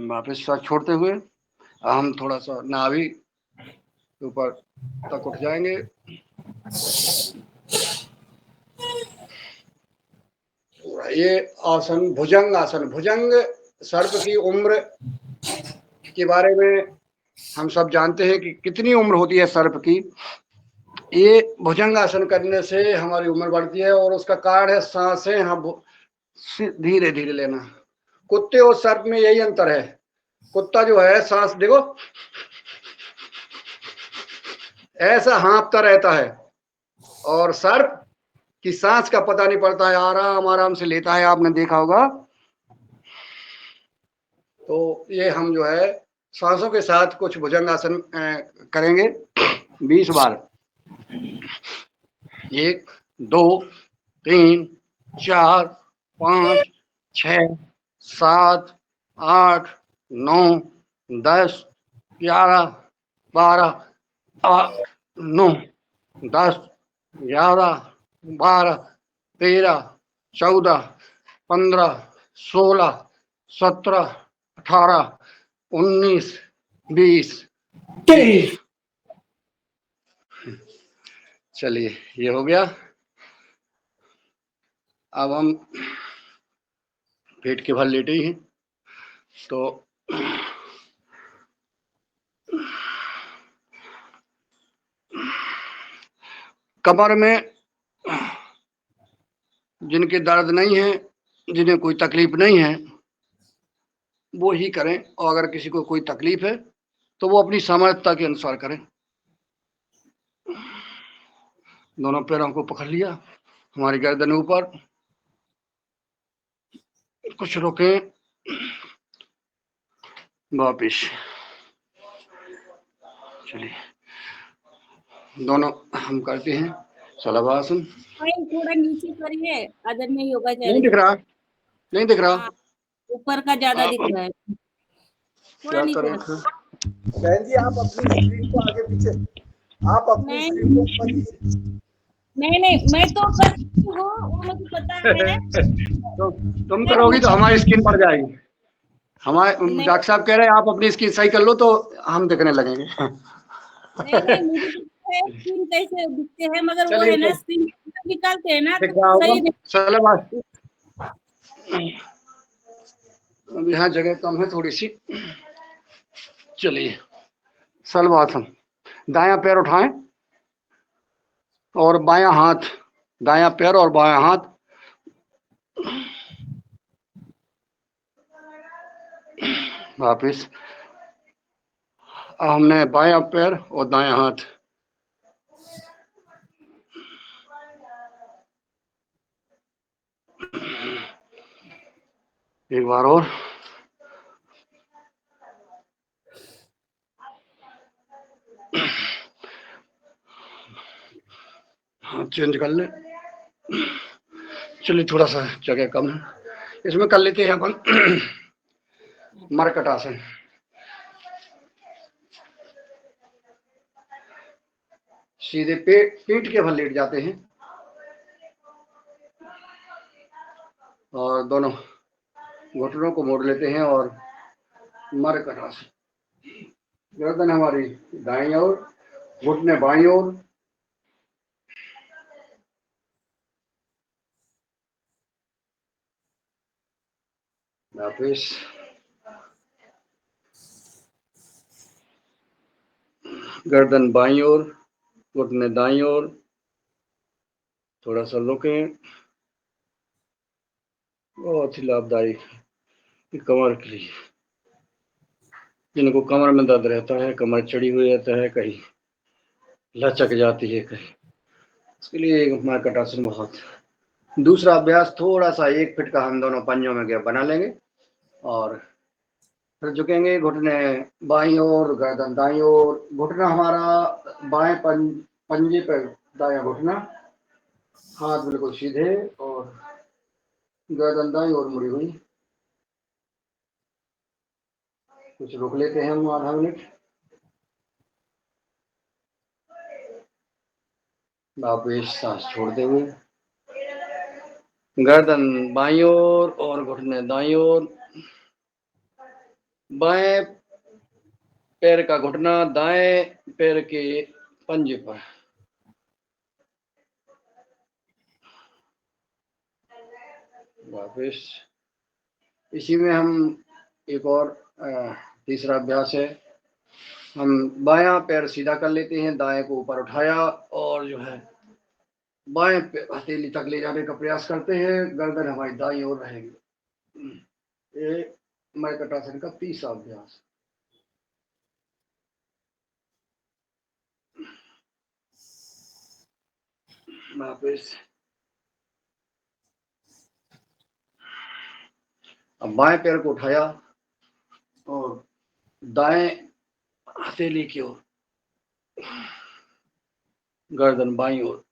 वापिस श्वास छोड़ते हुए हम थोड़ा सा नाभि के ऊपर तक उठ जाएंगे। ये आसन भुजंग आसन। भुजंग सर्प की उम्र के बारे में हम सब जानते हैं कि कितनी उम्र होती है सर्प की। ये भुजंग आसन करने से हमारी उम्र बढ़ती है और उसका कारण है सांसें हम धीरे धीरे लेना। कुत्ते और सर्प में यही अंतर है। कुत्ता जो है सांस देखो ऐसा हाँफता रहता है, और सर्प की सांस का पता नहीं पड़ता है, आराम आराम से लेता है, आपने देखा होगा। तो ये हम जो है सांसों के साथ कुछ भुजंगासन करेंगे 20 बार। 1 2 3 4 5 6 7 8 9 10 11 12 9 10 11 12 13 14 15 16 17 18 19 20 23। चलिए ये हो गया। अब हम पेट के बल लेटे ही हैं, तो कमर में जिनके दर्द नहीं है, जिन्हें कोई तकलीफ नहीं है, वो ही करें, और अगर किसी को कोई तकलीफ है तो वो अपनी सामर्थ्यता के अनुसार करें। दोनों पैरों को पकड़ लिया, हमारी गर्दन ऊपर, कुछ रोके, वापिस। चलिए दोनों हम करते हैं शलभासन। थोड़ा नीचे करिए, आदरणीय नहीं योगाचार्य। दिख रहा, नहीं दिख रहा। हाँ, ऊपर का ज्यादा दिख रहा है, थोड़ा क्या नीचे करें रखो। बहन जी आप अपनी स्क्रीन को आगे पीछे, आप अपनी नहीं स्क्रीन को ऊपर नीचे। नहीं, मैं तो करती हूँ, वो मुझे पता है। तो तुम करोगी तो हमारी स्किन बढ़ जाएगी। हमारे नहीं डॉक्टर साहब कह रहे हैं आप अपनी स्किन सही कर लो तो हम दिखने लगेंगे। नहीं, मुझे तो पता है स्क्रीन कैसे दिखते हैं, मगर वो चलिए है ना तो स्क्रीन निकालते हैं ना दिख तो रहा होगा। सही नहीं। चलो बस, अब यहाँ जगह कम है थोड़ी सी। चलिए शलभासन। दायां पैर उठाएं और बायां हाथ, दायां पैर और बायां हाथ वापिस। हमने बायां पैर और दायां हाथ, एक बार और। हाँ चेंज कर ले। चलिए थोड़ा सा जगह कम है, इसमें कर लेते हैं अपन मरकट आसन। सीधे पीठ के बल लेट जाते हैं और दोनों घुटनों को मोड़ लेते हैं और मरकट आसन। गर्दन हमारी दाईं ओर, घुटने बाईं ओर। वापिस गर्दन बाईं ओर, घुटने दाईं ओर। थोड़ा सा रुकें। बहुत ही लाभदायक कमर के लिए। जिनको कमर में दर्द रहता है, कमर चढ़ी हुई रहता है, कहीं लचक जाती है कहीं, उसके लिए मरकट आसन बहुत। दूसरा अभ्यास थोड़ा सा 1 फीट का हम दोनों पंजों में गैप बना लेंगे और फिर झुकेंगे। घुटने बाईं ओर, गर्दन दाईं ओर। घुटना हमारा बाएं पंजे पर दायां घुटना, हाथ बिल्कुल सीधे और गर्दन दाईं ओर मुड़ी हुई। कुछ रुक लेते हैं हम आधा मिनट। वापिस सांस छोड़ते हुए गर्दन बाईं ओर और घुटने दाईं ओर। बाएं पैर का घुटना दाएं पैर के पंजे पर। वापिस इसी में हम एक और तीसरा अभ्यास है। हम बायां पैर सीधा कर लेते हैं, दाएं को ऊपर उठाया और जो है बाएं हथेली तक ले जाने का प्रयास करते हैं। गर्दन हमारी दाईं ओर रहेगी। ये मरकट आसन का तीसरा अभ्यास। वापिस अब बाएं पैर को उठाया और दाएं हथेली की ओर, गर्दन बाईं ओर।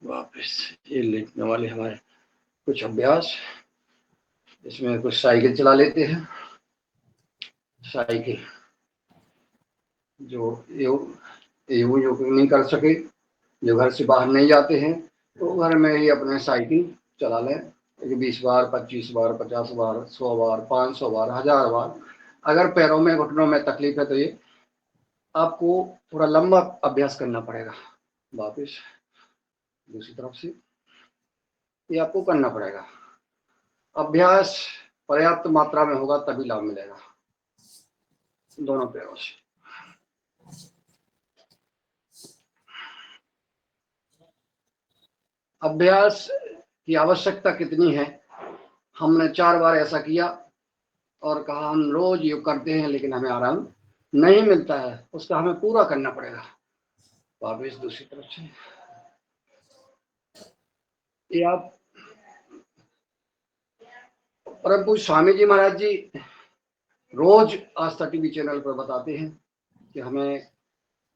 वापस ये लेटने वाले हमारे कुछ अभ्यास। इसमें कुछ साइकिल चला लेते हैं। साइकिल जो योग नहीं कर सके, जो घर से बाहर नहीं जाते हैं, तो घर में ही अपने साइकिल चला लें। 20 बार, 25 बार, 50 बार, 100 बार, 500 बार, 1000 बार। अगर पैरों में घुटनों में तकलीफ है तो ये आपको थोड़ा लंबा अभ्यास करना पड़ेगा। वापिस दूसरी तरफ से ये आपको करना पड़ेगा। अभ्यास पर्याप्त मात्रा में होगा तभी लाभ मिलेगा दोनों पैरों से। अभ्यास की आवश्यकता कितनी है? हमने 4 बार ऐसा किया और कहा हम रोज योग करते हैं लेकिन हमें आराम नहीं मिलता है, उसका हमें पूरा करना पड़ेगा। वापिस दूसरी तरफ से ये आप परम पूज्य स्वामी जी महाराज जी रोज आस्था टीवी चैनल पर बताते हैं कि हमें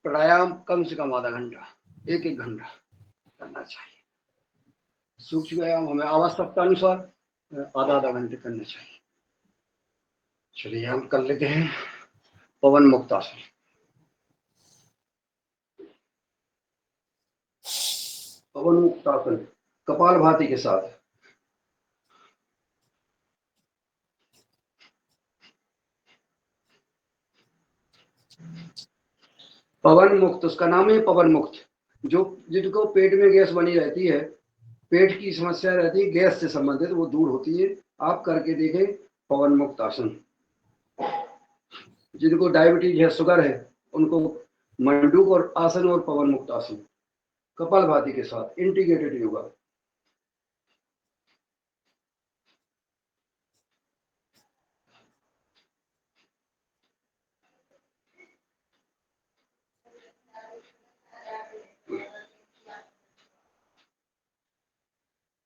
प्राणायाम कम से कम आधा घंटा, 1-1 घंटा करना चाहिए। सूक्ष्म व्यायाम हमें आवश्यकता अनुसार आधा घंटे करना चाहिए। चलिए हम कर लेते हैं पवन मुक्त आसन। पवन मुक्त आसन कपालभाति के साथ। पवन मुक्त, उसका नाम है पवन मुक्त। जो जिनको पेट में गैस बनी रहती है, पेट की समस्या रहती है गैस से संबंधित, वो दूर होती है। आप करके देखें पवन मुक्त आसन। जिनको डायबिटीज है, शुगर है, उनको मंडूक और आसन और पवन मुक्त आसन कपालभाति के साथ इंटीग्रेटेड योगा।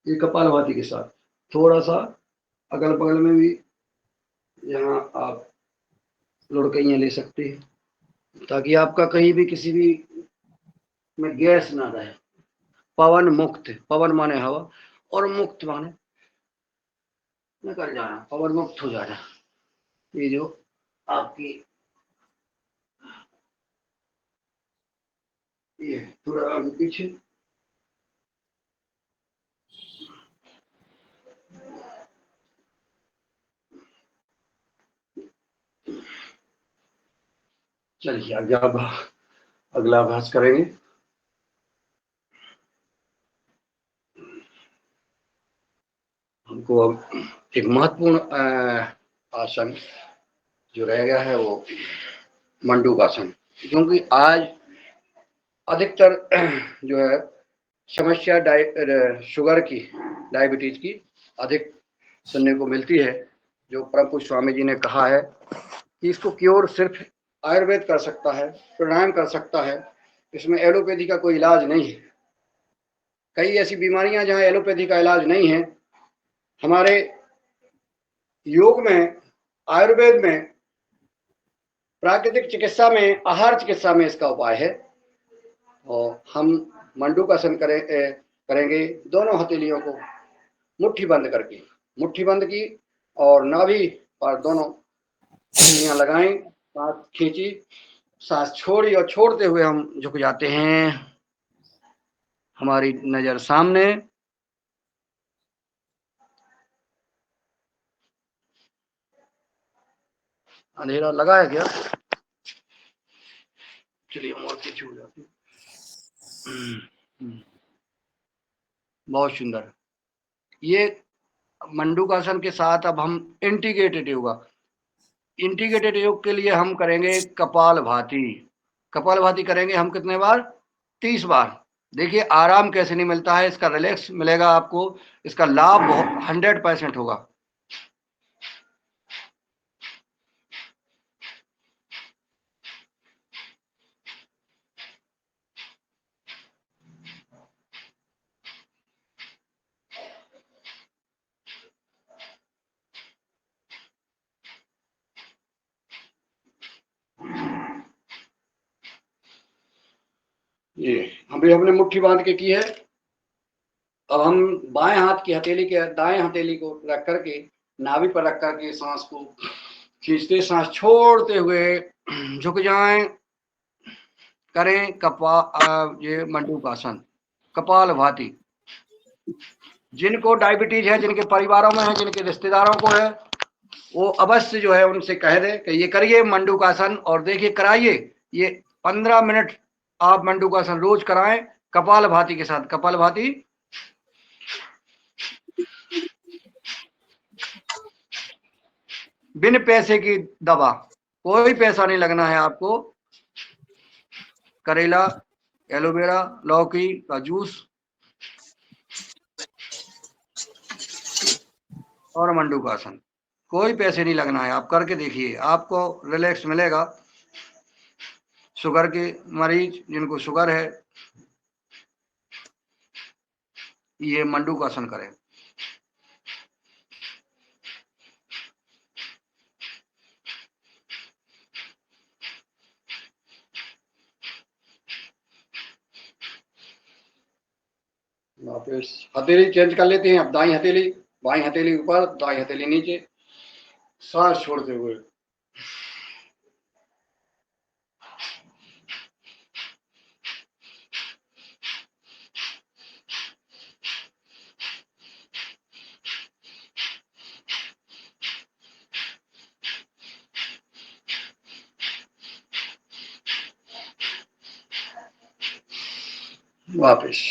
ये कपालभाति के साथ थोड़ा सा अगल बगल में भी यहाँ आप लुढ़कइयाँ ले सकते हैं ताकि आपका कहीं भी किसी भी में गैस ना रहे। पवन मुक्त, पवन माने हवा और मुक्त माने निकल जाना, पवन मुक्त हो जाना। ये जो आपकी ये थोड़ा आगे पीछे, चलिए आगे अब अगला अभ्यास करेंगे। हमको अब एक महत्वपूर्ण आसन जो रह गया है वो मंडूकासन, क्योंकि आज अधिकतर जो है समस्या शुगर की, डायबिटीज की अधिक सुनने को मिलती है। जो परम पूज्य स्वामी जी ने कहा है कि इसको क्योर सिर्फ आयुर्वेद कर सकता है, प्राणायाम कर सकता है, इसमें एलोपैथी का कोई इलाज नहीं है। कई ऐसी बीमारियां जहां एलोपैथी का इलाज नहीं है, हमारे योग में, आयुर्वेद में, प्राकृतिक चिकित्सा में, आहार चिकित्सा में इसका उपाय है। और हम मंडूकासन करेंगे दोनों हथेलियों को मुट्ठी बंद करके, मुट्ठी बंद की और नाभि पर दोनों उंगलियां लगाएं, सांस खींची, सांस छोड़ी और छोड़ते हुए हम झुक जाते हैं। हमारी नजर सामने, अंधेरा लगा है क्या? चलिए हम और पीछे हो जाते हैं। बहुत सुंदर। ये मंडूकासन के साथ अब हम इंटीग्रेटेड योगा, इंटीग्रेटेड योग के लिए हम करेंगे कपाल भाती। कपाल भाती करेंगे हम कितने बार? 30 बार। देखिए आराम कैसे नहीं मिलता है, इसका रिलैक्स मिलेगा आपको, इसका लाभ 100% होगा। ये अभी हमने मुट्ठी बांध के की है। अब हम बाएं हाथ की हथेली के दाएं हथेली को रख करके नाभि पर रख करके सांस को खींचते, सांस छोड़ते हुए झुक जाएं, करें ये मंडूकासन, कपाल भाती। जिनको डायबिटीज है, जिनके परिवारों में है, जिनके रिश्तेदारों को है, वो अवश्य जो है उनसे कह दे कि ये करिए मंडूकासन, और देखिए कराइए, ये 15 मिनट आप मंडूकासन रोज कराएं कपाल भाती के साथ। कपाल भाती बिन पैसे की दवा, कोई पैसा नहीं लगना है आपको। करेला, एलोवेरा, लौकी का जूस और मंडूकासन, कोई पैसे नहीं लगना है। आप करके देखिए, आपको रिलैक्स मिलेगा। शुगर के मरीज, जिनको शुगर है, ये मंडूकासन करें। वापस हथेली चेंज कर लेते हैं। अब दाई हथेली, बाई हथेली ऊपर, दाई हथेली नीचे, सांस छोड़ते हुए वापस।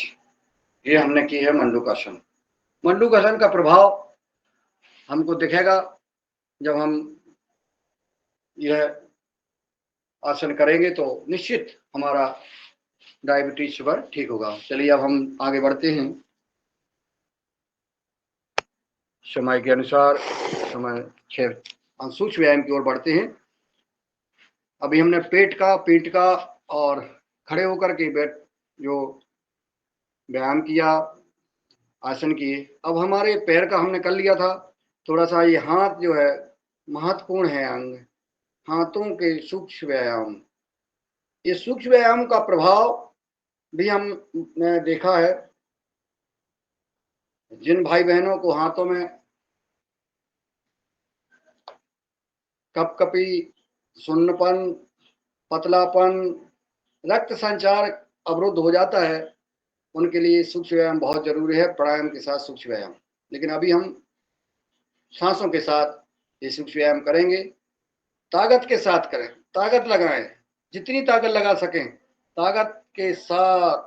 ये हमने की है मंडूकासन। मंडूकासन का प्रभाव हमको दिखेगा जब हम यह आसन करेंगे, तो निश्चित हमारा डायबिटीज शुगर ठीक होगा। चलिए अब हम आगे बढ़ते हैं, समय के अनुसार समय 6 सूक्ष्म व्यायाम की ओर बढ़ते हैं। अभी हमने पीठ का और खड़े होकर के बैठ जो व्यायाम किया, आसन किए। अब हमारे पैर का हमने कर लिया था। थोड़ा सा ये हाथ जो है महत्वपूर्ण है अंग, हाथों के सूक्ष्म व्यायाम। ये सूक्ष्म व्यायाम का प्रभाव भी हमने देखा है, जिन भाई बहनों को हाथों में कपकपी, सुन्नपन, पतलापन, रक्त संचार अवरुद्ध हो जाता है, उनके लिए सूक्ष्म व्यायाम बहुत जरूरी है, प्राणायाम के साथ सूक्ष्म व्यायाम। लेकिन अभी हम सांसों के साथ ये सूक्ष्म व्यायाम करेंगे। ताकत के साथ करें, ताकत लगाएं, जितनी ताकत लगा सकें ताकत के साथ।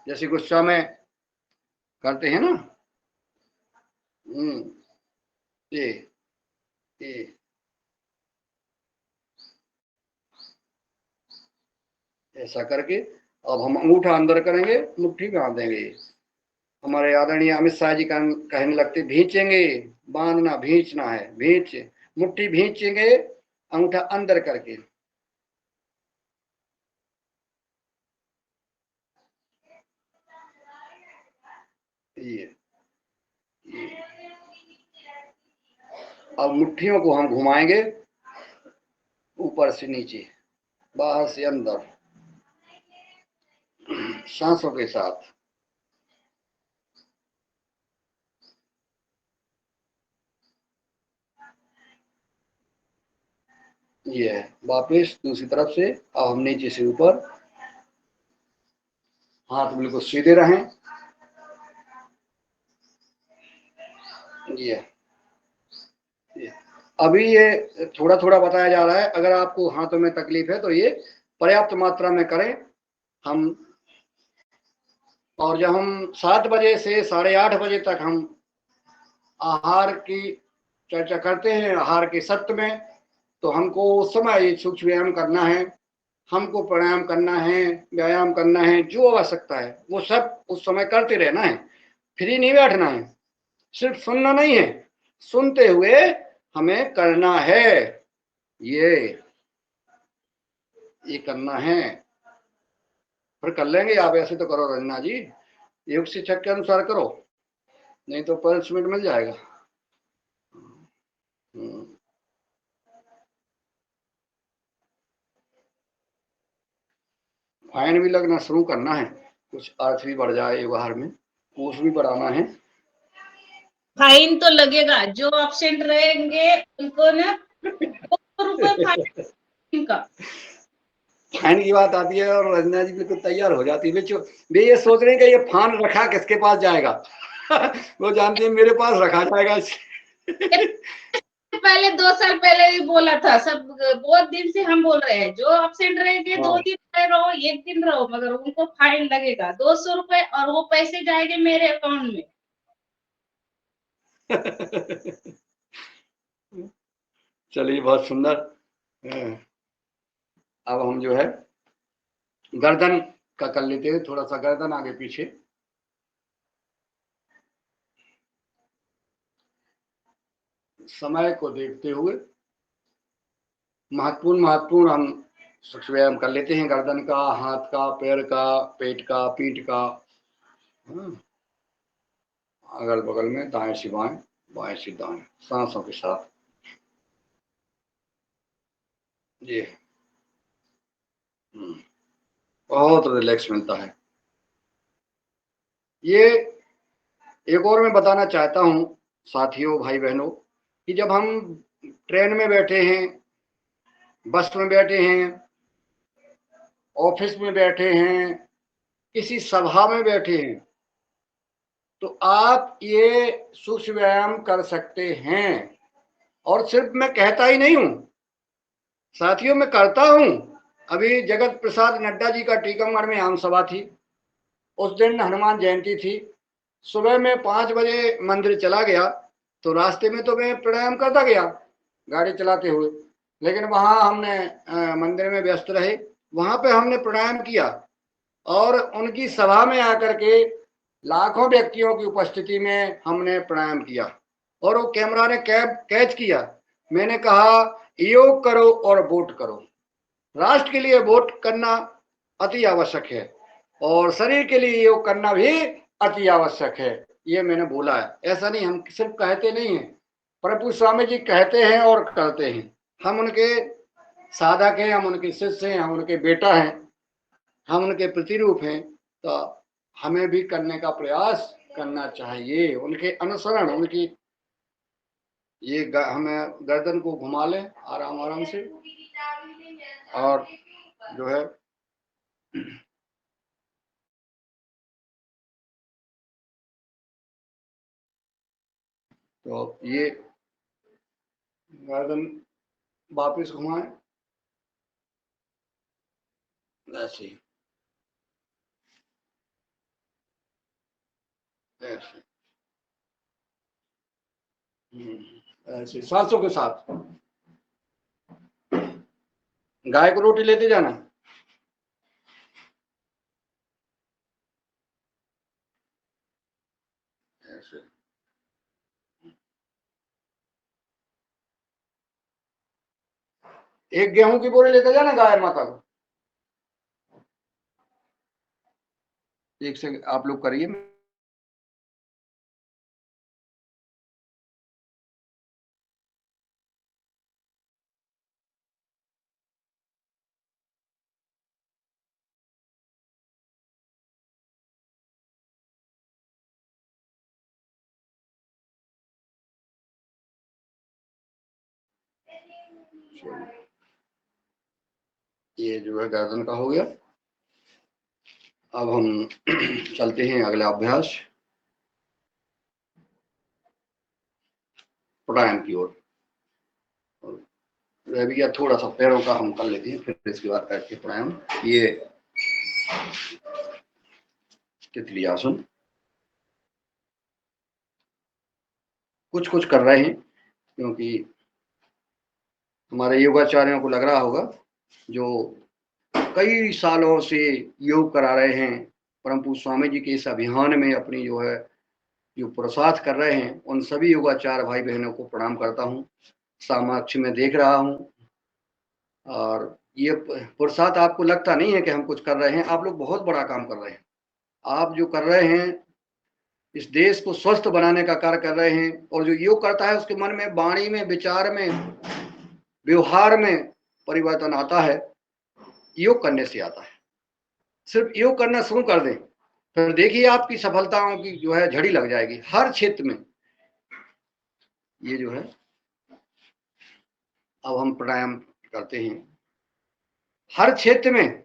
जैसे गुस्सा में करते हैं ना, ये ऐसा करके अब हम अंगूठा अंदर करेंगे, मुट्ठी बांध देंगे। हमारे आदरणीय अमित शाह जी कहने लगते, भींचेंगे, बांधना भींचना है, भींच, मुट्ठी भींचेंगे, अंगूठा अंदर करके। ये अब मुट्ठियों को हम घुमाएंगे, ऊपर से नीचे, बाहर से अंदर, सांसों के साथ। ये है वापिस दूसरी तरफ से। अब हम नीचे से ऊपर, हाथ बिल्कुल सीधे रहें। ये अभी ये थोड़ा थोड़ा बताया जा रहा है। अगर आपको हाथों में तकलीफ है तो ये पर्याप्त मात्रा में करें हम। और जब हम 7 बजे से 8:30 बजे तक हम आहार की चर्चा करते हैं, आहार के सत्र में, तो हमको उस समय सूक्ष्म व्यायाम करना है, हमको प्राणायाम करना है, व्यायाम करना है, जो आवश्यकता है वो सब उस समय करते रहना है। फ्री नहीं बैठना है, सिर्फ सुनना नहीं है, सुनते हुए हमें करना है। ये करना है, फिर कर लेंगे। आप ऐसे तो करो रंजना जी, योग शिक्षक के अनुसार करो, नहीं तो पनिशमेंट मिल जाएगा। फाइन भी लगना शुरू करना है, कुछ अर्थ भी बढ़ जाए व्यवहार में, कोर्स भी बढ़ाना है। फाइन तो लगेगा, जो एब्सेंट रहेंगे उनको ना 200 रुपए फाइन का। फाइन की बात आती है और रंजना जी बिल्कुल तैयार हो जाती है। वे ये सोच रहे हैं कि ये फाइन रखा किसके पास जाएगा। वो जानती है मेरे पास रखा जाएगा। पहले 2 साल पहले भी बोला था, सब बहुत दिन से हम बोल रहे हैं, जो एब्सेंट रहेंगे 2 दिन रहो, 1 दिन रहो, मगर उनको फाइन लगेगा 200 रुपए, और वो पैसे जाएंगे मेरे अकाउंट में। चलिए, बहुत सुंदर। अब हम जो है गर्दन का कर लेते हैं, थोड़ा सा गर्दन आगे पीछे। समय को देखते हुए महत्वपूर्ण हम सूक्ष्म व्यायाम कर लेते हैं। गर्दन का, हाथ का, पैर का, पेट का, पीठ का, अगल बगल में, दाएं से बाएं, बाएं से दाएं, सांसों के साथ। ये बहुत रिलैक्स मिलता है। ये एक और मैं बताना चाहता हूं साथियों, भाई बहनों, कि जब हम ट्रेन में बैठे हैं, बस में बैठे हैं, ऑफिस में बैठे हैं, किसी सभा में बैठे हैं, तो आप ये सूक्ष्म व्यायाम कर सकते हैं। और सिर्फ मैं कहता ही नहीं हूं साथियों, मैं करता हूं। अभी जगत प्रसाद नड्डा जी का टीकमगढ़ में आम सभा थी, उस दिन हनुमान जयंती थी। सुबह में 5 बजे मंदिर चला गया, तो रास्ते में तो मैं प्राणायाम करता गया गाड़ी चलाते हुए, लेकिन वहां हमने मंदिर में व्यस्त रहे, वहां पे हमने प्राणायाम किया। और उनकी सभा में आकर के लाखों व्यक्तियों की उपस्थिति में हमने प्राणायाम किया, और वो कैमरा ने कैच किया। मैंने कहा, योग करो और वोट करो। राष्ट्र के लिए वोट करना अति आवश्यक है, और शरीर के लिए योग करना भी अति आवश्यक है। ये मैंने बोला है, ऐसा नहीं हम सिर्फ कहते नहीं हैं, प्रभु स्वामी जी कहते हैं और करते हैं। हम उनके साधक हैं, हम उनके शिष्य हैं, हम उनके बेटा हैं, हम उनके प्रतिरूप हैं, तो हमें भी करने का प्रयास करना चाहिए, उनके अनुसरण, उनकी ये हमें गर्दन को घुमा लें आराम आराम से, और जो है तो ये गर्दन वापस घुमाएं ऐसे ऐसे ऐसे सांसों के साथ। गाय को रोटी लेते जाना, ऐसे एक गेहूं की बोरी लेते जाना गाय माता को। एक से आप लोग करिए। ये जो है गर्दन का हो गया। अब हम चलते हैं अगला अभ्यास प्राणायाम की ओर। रह भी गया थोड़ा सा पैरों का, हम कर लेते हैं, फिर इसके बाद करके प्राणायाम। ये तितली आसन कुछ कुछ कर रहे हैं, क्योंकि हमारे योगाचार्यों को लग रहा होगा, जो कई सालों से योग करा रहे हैं, परम पूज्य स्वामी जी के इस अभियान में अपनी जो है जो पुरुषार्थ कर रहे हैं, उन सभी योगाचार्य भाई बहनों को प्रणाम करता हूँ, सामक्ष में देख रहा हूँ। और ये पुरुषार्थ आपको लगता नहीं है कि हम कुछ कर रहे हैं, आप लोग बहुत बड़ा काम कर रहे हैं। आप जो कर रहे हैं, इस देश को स्वस्थ बनाने का कार्य कर रहे हैं, और जो योग करता है उसके मन में, वाणी में, विचार में, व्यवहार में परिवर्तन आता है, योग करने से आता है। सिर्फ योग करना शुरू कर दें, फिर देखिए आपकी सफलताओं की जो है झड़ी लग जाएगी हर क्षेत्र में। ये जो है अब हम प्राणायाम करते हैं, हर क्षेत्र में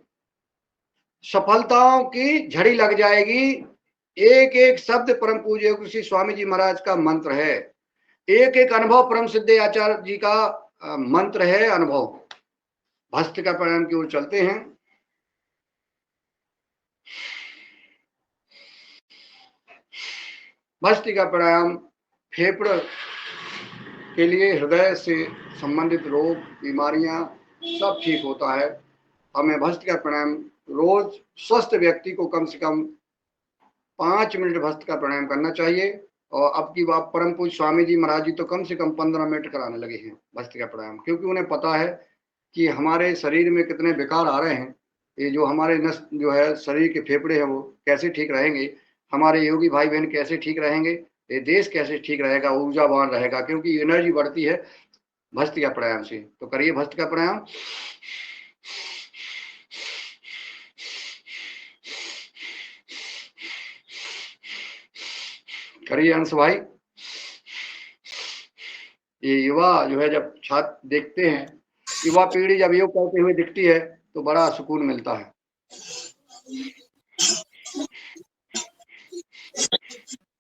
सफलताओं की झड़ी लग जाएगी। एक एक शब्द परम पूज्य श्री स्वामी जी महाराज का मंत्र है, एक एक अनुभव परम सिद्ध आचार्य जी का मंत्र है, अनुभव। भस्त्रिका प्राणायाम की ओर चलते हैं। भस्त्रिका प्राणायाम फेफड़े के लिए, हृदय से संबंधित रोग, बीमारियां सब ठीक होता है। हमें भस्त्रिका प्राणायाम रोज स्वस्थ व्यक्ति को कम से कम 5 मिनट भस्त्रिका प्राणायाम करना चाहिए। और अब की बात परम पूज्य स्वामी जी महाराज जी तो कम से कम 15 मिनट कराने लगे हैं भस्त्रिका प्राणायाम, क्योंकि उन्हें पता है कि हमारे शरीर में कितने विकार आ रहे हैं। ये जो हमारे नस जो है शरीर के फेफड़े हैं वो कैसे ठीक रहेंगे, हमारे योगी भाई बहन कैसे ठीक रहेंगे, ये देश कैसे ठीक रहेगा, ऊर्जावान रहेगा, क्योंकि एनर्जी बढ़ती है भस्त्रिका प्राणायाम से। तो करिए भस्त्रिका प्राणायाम। करिए अंश भाई। ये युवा जो है जब छात्र देखते हैं, युवा पीढ़ी जब योग करते हुए दिखती है तो बड़ा सुकून मिलता है।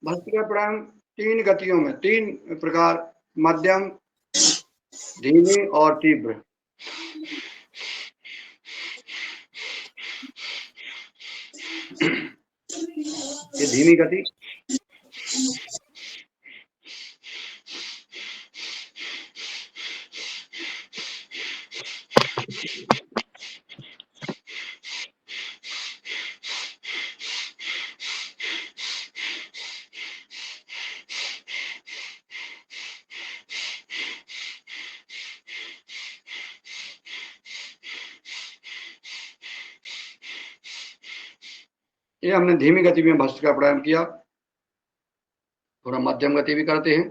भस्त्रिका प्राणायाम 3 गतियों में, 3 प्रकार, मध्यम, धीमी और तीव्र। ये धीमी गति, ये हमने धीमी गति में भस्त्रिका प्राणायाम किया। थोड़ा मध्यम गति भी करते हैं।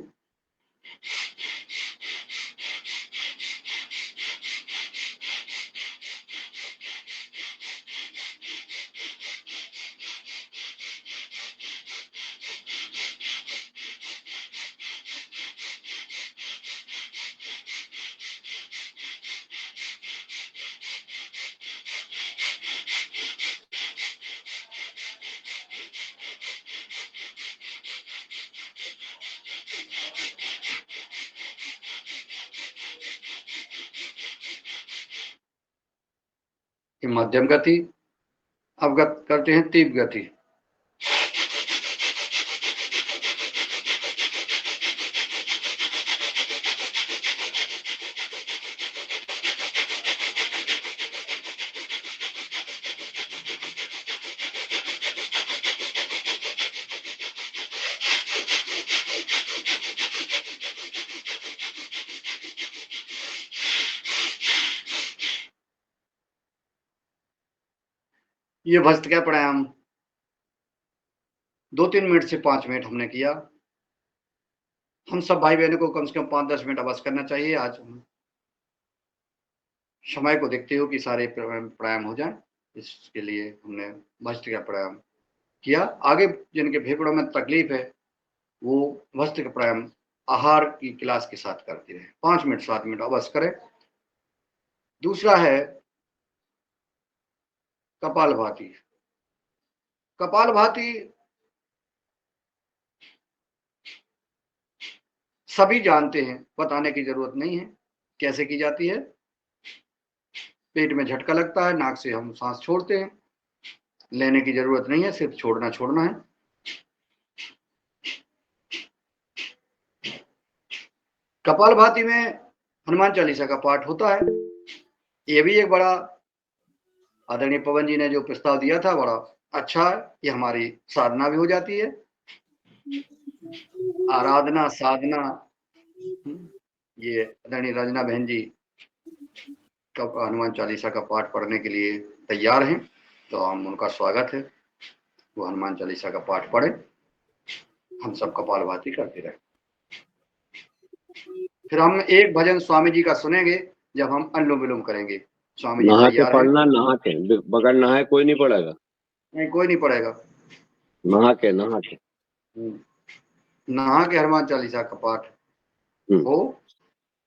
ये मध्यम गति। अब करते हैं तीव्र गति। ये भस्त्रिका प्राणायाम 2-3 मिनट से 5 मिनट हमने किया। हम सब भाई बहनों को कम से कम 5-10 मिनट अवश्य करना चाहिए। आज समय को देखते हो कि सारे प्राणायाम हो जाएं, इसके लिए हमने भस्त्रिका प्राणायाम किया। आगे जिनके फेफड़ों में तकलीफ है वो भस्त्रिका प्राणायाम आहार की क्लास के साथ करते रहे। 5 मिनट 7 मिनट अवश्य करें। दूसरा है कपालभाति। कपालभाति सभी जानते हैं, बताने की जरूरत नहीं है कैसे की जाती है। पेट में झटका लगता है, नाक से हम सांस छोड़ते हैं, लेने की जरूरत नहीं है, सिर्फ छोड़ना है। कपालभाति में हनुमान चालीसा का पाठ होता है। ये भी एक बड़ा आदरणीय पवन जी ने जो प्रस्ताव दिया था बड़ा अच्छा है। ये हमारी साधना भी हो जाती है, आराधना साधना। ये आदरणीय रंजना बहन जी हनुमान चालीसा का पाठ पढ़ने के लिए तैयार हैं, तो हम उनका स्वागत है। वो हनुमान चालीसा का पाठ पढ़े, हम सब कपालभाति करते रहे। फिर हम एक भजन स्वामी जी का सुनेंगे जब हम अनुलोम विलोम करेंगे। स्वामी जी नहा के तैयार हैं। पढ़ना, नहा के, बगैर नहाए कोई नहीं पढ़ेगा। नहीं, कोई नहीं पढ़ेगा। नहा के नहा के हनुमान चालीसा का पाठ हो।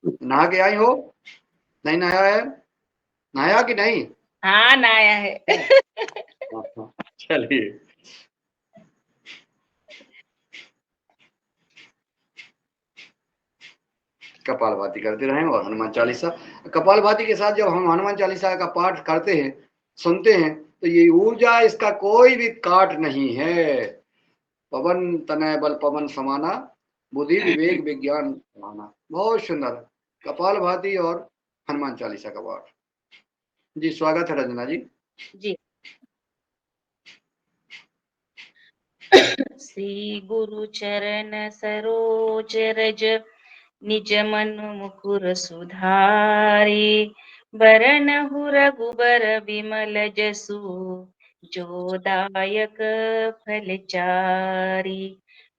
नहा के आई हो? नहीं नहाया है? नहाया कि नहीं? हाँ नहाया है। चलिए। कपालभाति करते रहें और हनुमान चालीसा। कपालभाति के साथ जब हम हनुमान चालीसा का पाठ करते हैं, सुनते हैं, तो ये ऊर्जा, इसका कोई भी काट नहीं है। पवन तनय बल पवन समाना, बुद्धि विवेक विज्ञान समाना। बहुत सुंदर कपालभाति और हनुमान चालीसा का पाठ। जी स्वागत है रंजना जी। जी। श्री गुरु चरण सरोज रज, निज मनु मुकुर सुधारी। बरनहु रघुबर विमल जसु, जो दायक फल चारी।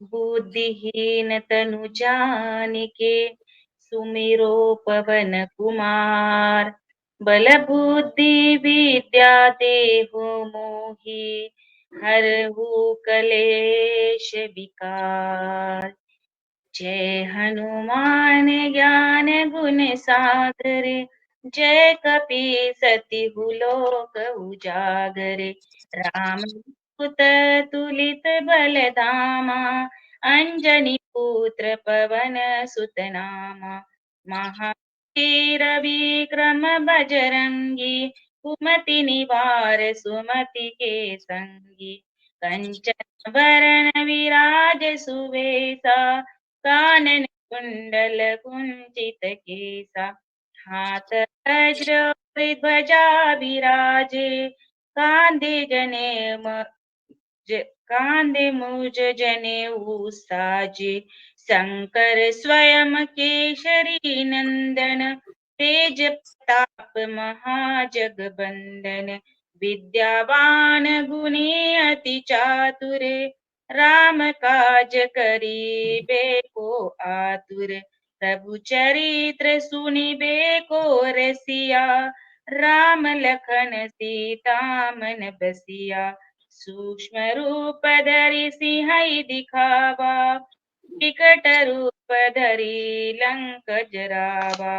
बुद्धिहीन तनु जानिके, सुमिरो पवन कुमार। बल बुद्धि विद्या देहु मोहि, हरहु कलेश विकार। जय हनुमान ज्ञान गुण सागर, जय कपी सतिहु लोक उजागर। राम दूत तुलित बल धामा, अंजनी पुत्र पवन सुत नामा। महावीर विक्रम बजरंगी, कुमति निवार सुमति के संगी। कंचन वरण विराज सुवेसा, कानन कुंडल कुंचित केसा। हाथ वज्र ध्वजा विराजे, कांधे मुज जनेऊ साजे। शंकर स्वयं केशरी नंदन, तेज प्रताप महाजगबंदन। विद्यावान गुणी अति चातुर, राम काज करिबे को आतुर। प्रभु चरित्र सुनिबे को रसिया, राम लखन सीता मन बसिया। सूक्ष्म रूप धरि सिंहई दिखावा, विकट रूप धरि लंक जरावा।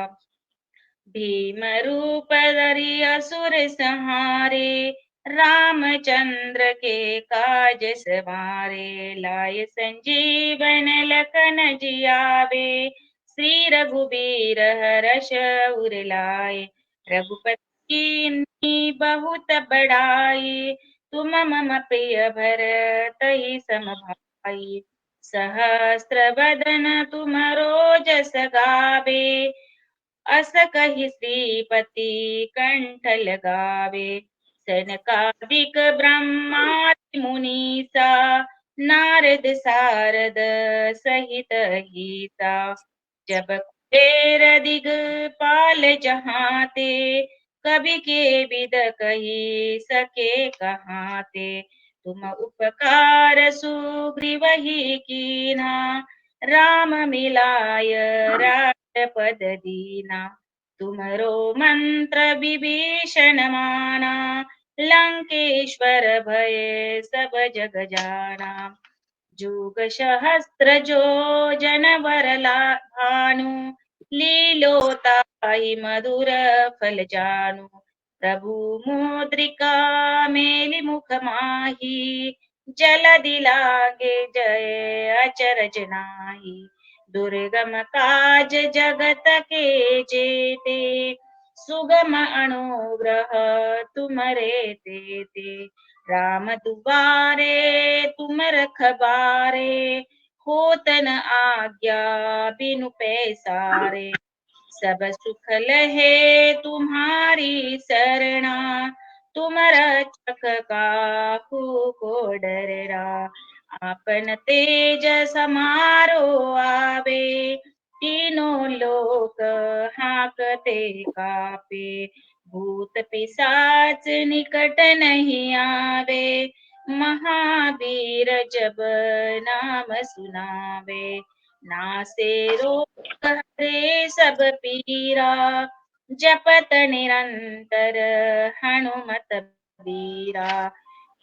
भीम रूप धरि असुर संहारे, रामचंद्र के काज सवारे। लाय संजीवन लखन जियावे, श्री रघुबीर हर्ष उर लाए। रघुपति कीन्ही बहुत बड़ाई, तुम मम प्रिय भरत ही सम भाई। सहस्त्र बदन तुम्हारो जस गावे, अस कहि श्रीपति कंठ लगावे। सनकादिक ब्रह्मादि मुनीसा, नारद सारद सहित अहिसा। जब कुबेर दिगपाल जहाँ ते, कवि के विद कही सके कहाँ ते। तुम उपकार सुग्रीवहि कीना, राम मिलाय राजपद दीना। तुम्हरो मंत्र विभीषण माना, लंकेश्वर भय सब जग जाना। जुग सहस्त्र जो जन भानु, लीलोताहि मधुर फल जानु। प्रभु मुद्रिका मेलि मुख माही, जलधि लागे जय अचरज नाही। दुर्गम काज जगत के जेते, सुगम अनुग्रह तुम्हरे तेते। राम दुआरे तुम रखबारे, होत न आज्ञा बिनु पैसारे। सब सुख लहे तुम्हारी सरना, तुम रक्षक काहू को डरना। आपन तेज समारो आवे, तीनों लोक हाकते कापे। भूत पिशाच निकट नहीं आवे, महावीर जब नाम सुनावे। नासे रोग हरे सब पीरा, जपत निरंतर हनुमत बीरा।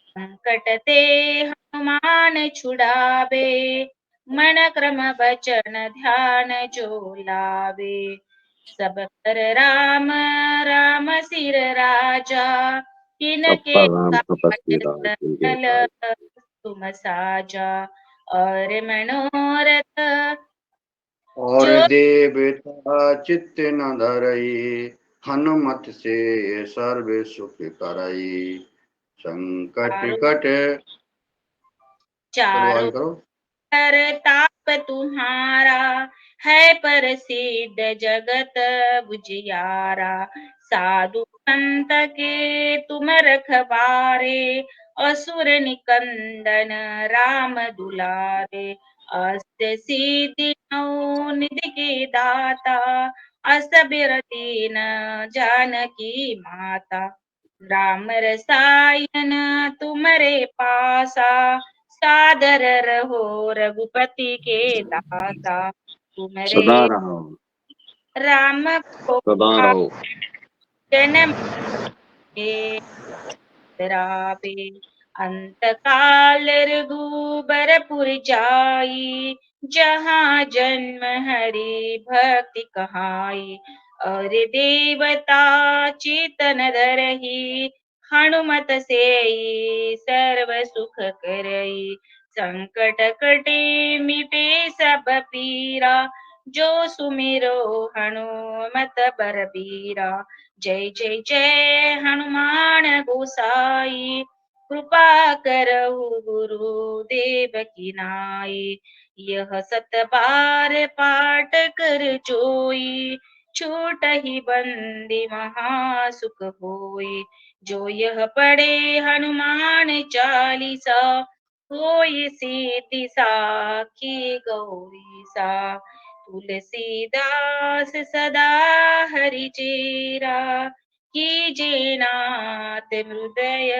संकट ते हनुमान छुड़ावे, मन क्रम वचन ध्यान जो लावे। सब पर राम राम सिर राजा, तिनके पर राम तपस्वी राज जिनके सकल काज। तुम साजा। और मनोरथ और जो देवता चित्त न धरई, हनुमत से सर्व सुख करई। संकट चारों कट, चलो आगे चारों करो। ताप तुम्हारा, है प्रसिद्ध जगत बुझियारा। साधु संत के तुम रखवारे, असुर निकंदन राम दुलारे। अष्ट सिद्धि नौ निधि के दाता, असबर दीन जानकी माता। राम रसायन तुम्हारे पासा, सादर रहो रघुपति के दासा। सदा तुम्हारे रहो, राम को सदा रहो। जन्म के रावे। अंत काल रघुबरपुर जाई, जहाँ जन्म हरि भक्ति कहाई। और देवता चेतन धरही, हनुमत सेई सर्व सुख करई। संकट कटे मिटे सब पीरा, जो सुमिरो हनुमत बलबीरा। जय जय जय हनुमान गोसाई, कृपा करहु गुरुदेव की नाई। यह सत बार पाठ कर जोई, छूट ही बंदी महा सुख होई। जो यह पढ़े हनुमान चालीसा, होई सिद्धि साखी गौरी सा। तुलसीदास सदा हरि चेरा, कीजे नाथ हृदय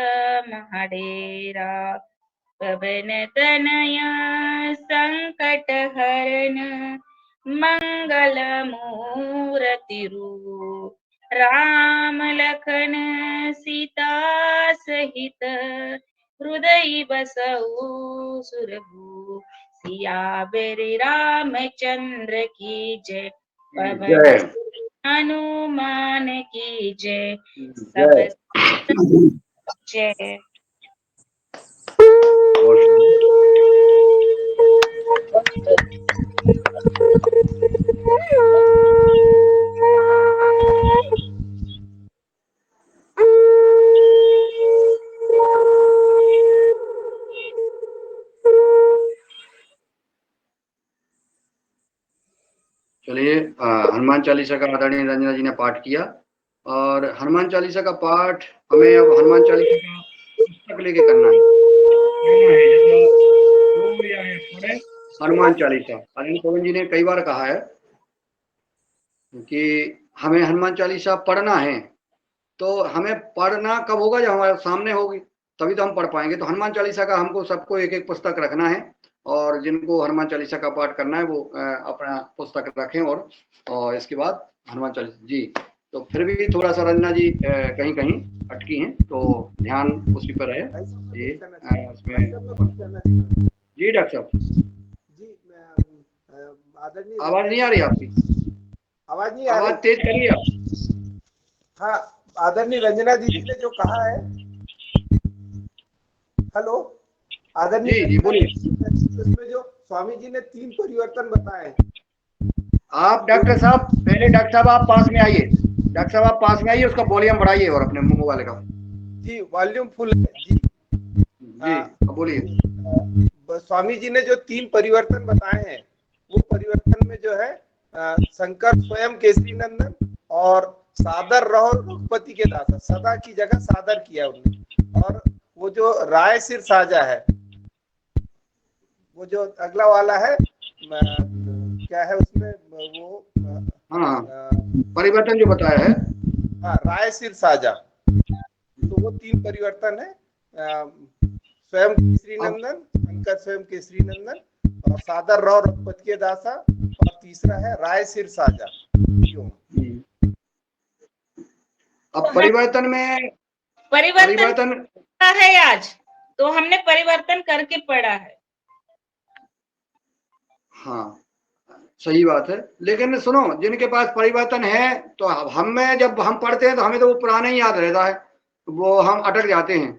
महडेरा। पवन तनया संकट हरन, मंगल मूर्ति रूप। राम लखन सीता सहित, हृदय बसऊ सुरभूप। सियावर रामचंद्र की जय, पवन जय सुत हनुमान की जय। सब जय। जय। चलिए, हनुमान चालीसा का आदरणीय रंजना जी ने पाठ किया, और हनुमान चालीसा का पाठ हमें अब हनुमान चालीसा का पुस्तक लेके करना है। पढ़े हनुमान चालीसा। आदरणीय पवन जी ने कई बार कहा है कि हमें हनुमान चालीसा पढ़ना है, तो हमें पढ़ना कब होगा, जब हमारे सामने होगी, तभी तो हम पढ़ पाएंगे। तो हनुमान चालीसा का हमको सबको एक एक पुस्तक रखना है, और जिनको हनुमान चालीसा का पाठ करना है वो अपना पुस्तक रखें, और इसके बाद हनुमान चालीसा जी। तो फिर भी थोड़ा सा रंजना जी कहीं कहीं अटकी हैं, तो ध्यान उसी पर रहे। ये उसमें जी डॉक्टर साहब, जी आदरणीय आवाज नहीं आ रही आपकी, आवाज नहीं आ आवाज रही। तेज करिए आप। हाँ, आदरणीय रंजना दीदी ने जो कहा है, हेलो, आदरणीय जी जी बोलिए। इसमें जो स्वामी जी ने 3 परिवर्तन बताए हैं। आप डॉक्टर साहब, पहले डॉक्टर साहब आप पास में आइए, डॉक्टर साहब आप पास में आइए, उसका वॉल्यूम बढ़ाइए और अपने मोबाइल का। जी वॉल्यूम फुल है जी। जी अब बोलिए। स्वामी जी ने जो 3 परिवर्तन बताए हैं, वो परिवर्तन में जो है शंकर स्वयं केसरी नंदन और सादर रहो रघुपति के दासा, सदा की जगह सादर किया उन्होंने। और वो जो राय सिर साजा है, वो जो अगला वाला है, क्या है उसमें वो, हाँ, परिवर्तन जो बताया है, हाँ, राय सिर साजा। तो वो 3 परिवर्तन है, स्वयं केसरी नंदन, शंकर स्वयं केसरी नंदन, और सादर रहो रघुपति के दासा, और तीसरा है राय सिर साजा। अब परिवर्तन में परिवर्तन है आज, तो हमने परिवर्तन करके पढ़ा है। हाँ सही बात है, लेकिन सुनो, जिनके पास परिवर्तन है, तो हमें जब हम पढ़ते हैं तो हमें तो वो पुराना ही याद रहता है, वो हम अटक जाते हैं।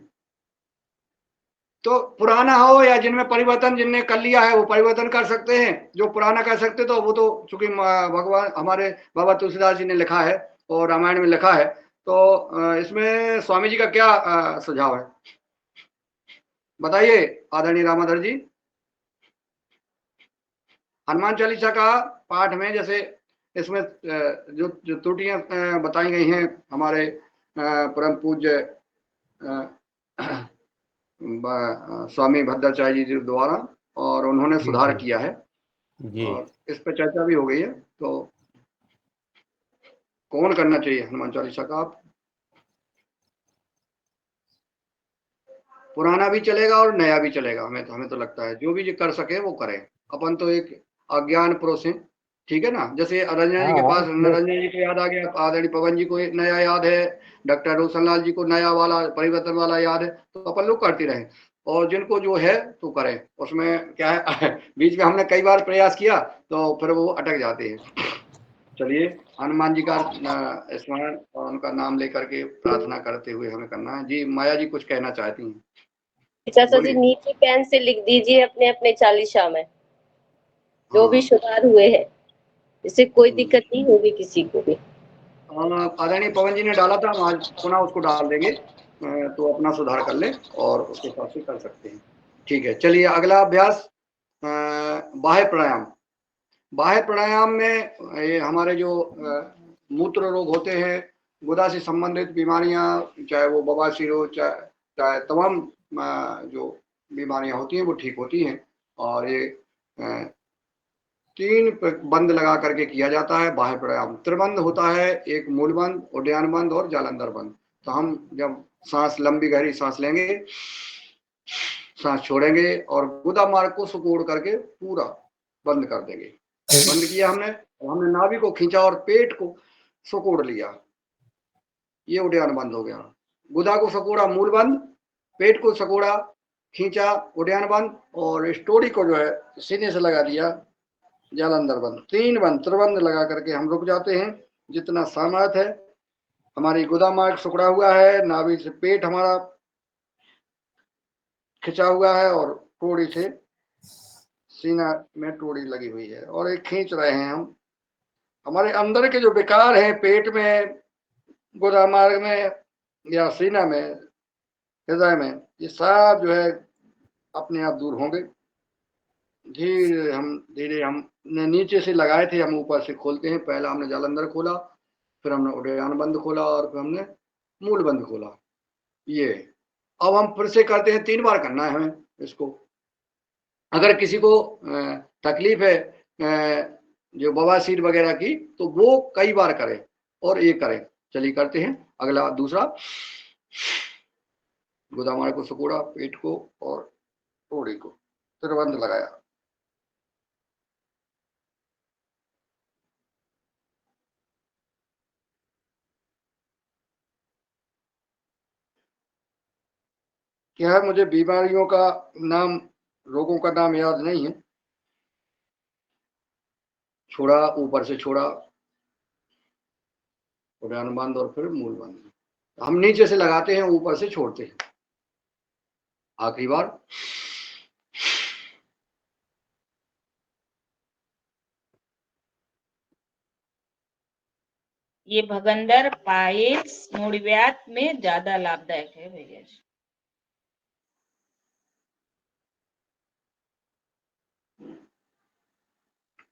तो पुराना हो या जिनमें परिवर्तन जिनने कर लिया है, वो परिवर्तन कर सकते हैं, जो पुराना कर सकते, तो वो तो चूंकि भगवान हमारे बाबा तुलसीदास जी ने लिखा है और रामायण में लिखा है, तो इसमें स्वामी जी का क्या सुझाव है, बताइए आदरणीय रामाधर जी। हनुमान चालीसा का पाठ में जैसे इसमें जो त्रुटियां बताई गई हैं हमारे परम पूज्य स्वामी भद्राचार्य जी द्वारा, और उन्होंने सुधार किया है, और इस पर चर्चा भी हो गई है। तो कौन करना चाहिए हनुमान चालीसा का? आप पुराना भी चलेगा और नया भी चलेगा, हमें तो लगता है जो भी कर सके वो करें। अपन तो एक अज्ञान पुरुष हैं, ठीक है ना। जैसे रंजना जी के पास, रंजना जी को याद आ गया, आदरणीय पवन जी को नया याद है, डॉक्टर रोशनलाल जी को नया वाला परिवर्तन वाला याद है, तो अपन लोग करते रहे, और जिनको जो है तो करें। उसमें क्या है बीच में हमने कई बार प्रयास किया तो फिर वो अटक जाते हैं। चलिए, हनुमान जी का स्मरण और उनका नाम लेकर के प्रार्थना करते हुए हमें करना है। जी माया जी कुछ कहना चाहती हैं? चाचा जी नीचे पेन से लिख दीजिए अपने अपने चालीसा में जो भी सुधार हुए हैं, इससे कोई दिक्कत नहीं होगी किसी को भी। आदरणीय पवन जी ने डाला था, हम आज पुनः उसको डाल देंगे, तो अपना सुधार कर ले और उसके हिसाब से कर सकते हैं। ठीक है, चलिए अगला अभ्यास बाह्य प्राणायाम। बाह्य प्राणायाम में ये हमारे जो मूत्र रोग होते हैं, गुदा से संबंधित बीमारियां, चाहे वो बवासीर हो, चाहे तमाम जो बीमारियां होती हैं वो ठीक होती हैं। और ये 3 बंद लगा करके किया जाता है बाह्य प्राणायाम। त्रिबंध होता है, एक मूल बंद, उड्डयन बंद और जालंधर बंद। तो हम जब सांस, लंबी गहरी सांस लेंगे, सांस छोड़ेंगे और गुदा मार्ग को सुकोड़ करके पूरा बंद कर देंगे। बंद किया हमने नाभि को खींचा और पेट को सुकोड़ लिया, ये उड्डयन बंद हो गया। गुदा को सकोड़ा मूल बंद, पेट को सकोड़ा खींचा उड्डयन बंद, और स्टोरी को जो है सीने से लगा दिया जालंधर बंद। 3 बंद, त्रिबंध लगा करके हम रुक जाते हैं। जितना सामर्थ्य है, हमारी गुदा मार्ग सुकड़ा हुआ है, नाभि से पेट हमारा खिंचा हुआ है, और टोड़ी से सीना में टोड़ी लगी हुई है, और एक खींच रहे हैं हम। हमारे अंदर के जो विकार हैं, पेट में, गुदा मार्ग में या सीना में, हृदय में, ये सब जो है अपने आप दूर होंगे। धीरे हमने नीचे से लगाए थे, हम ऊपर से खोलते हैं। पहला हमने जालंधर खोला, फिर हमने उड्डयन बंद खोला और फिर हमने मूल बंद खोला। ये अब हम फिर से करते हैं, 3 बार करना है हमें इसको। अगर किसी को तकलीफ है जो बवासीर वगैरह की, तो वो कई बार करे और ये करे। चलिए करते हैं। अगला दूसरा, गोदामारे को सिकोड़ा, पेट को और थोड़ी को त्रिबंध लगाया। क्या है, मुझे बीमारियों का नाम, रोगों का नाम याद नहीं है। छोड़ा, ऊपर से छोड़ा, उड़ान बंद और फिर मूल बंद। हम नीचे से लगाते हैं, ऊपर से छोड़ते हैं। आखिरी बार। ये भगंदर पाइल्स मूढ़व्याध में ज्यादा लाभदायक है भैया जी।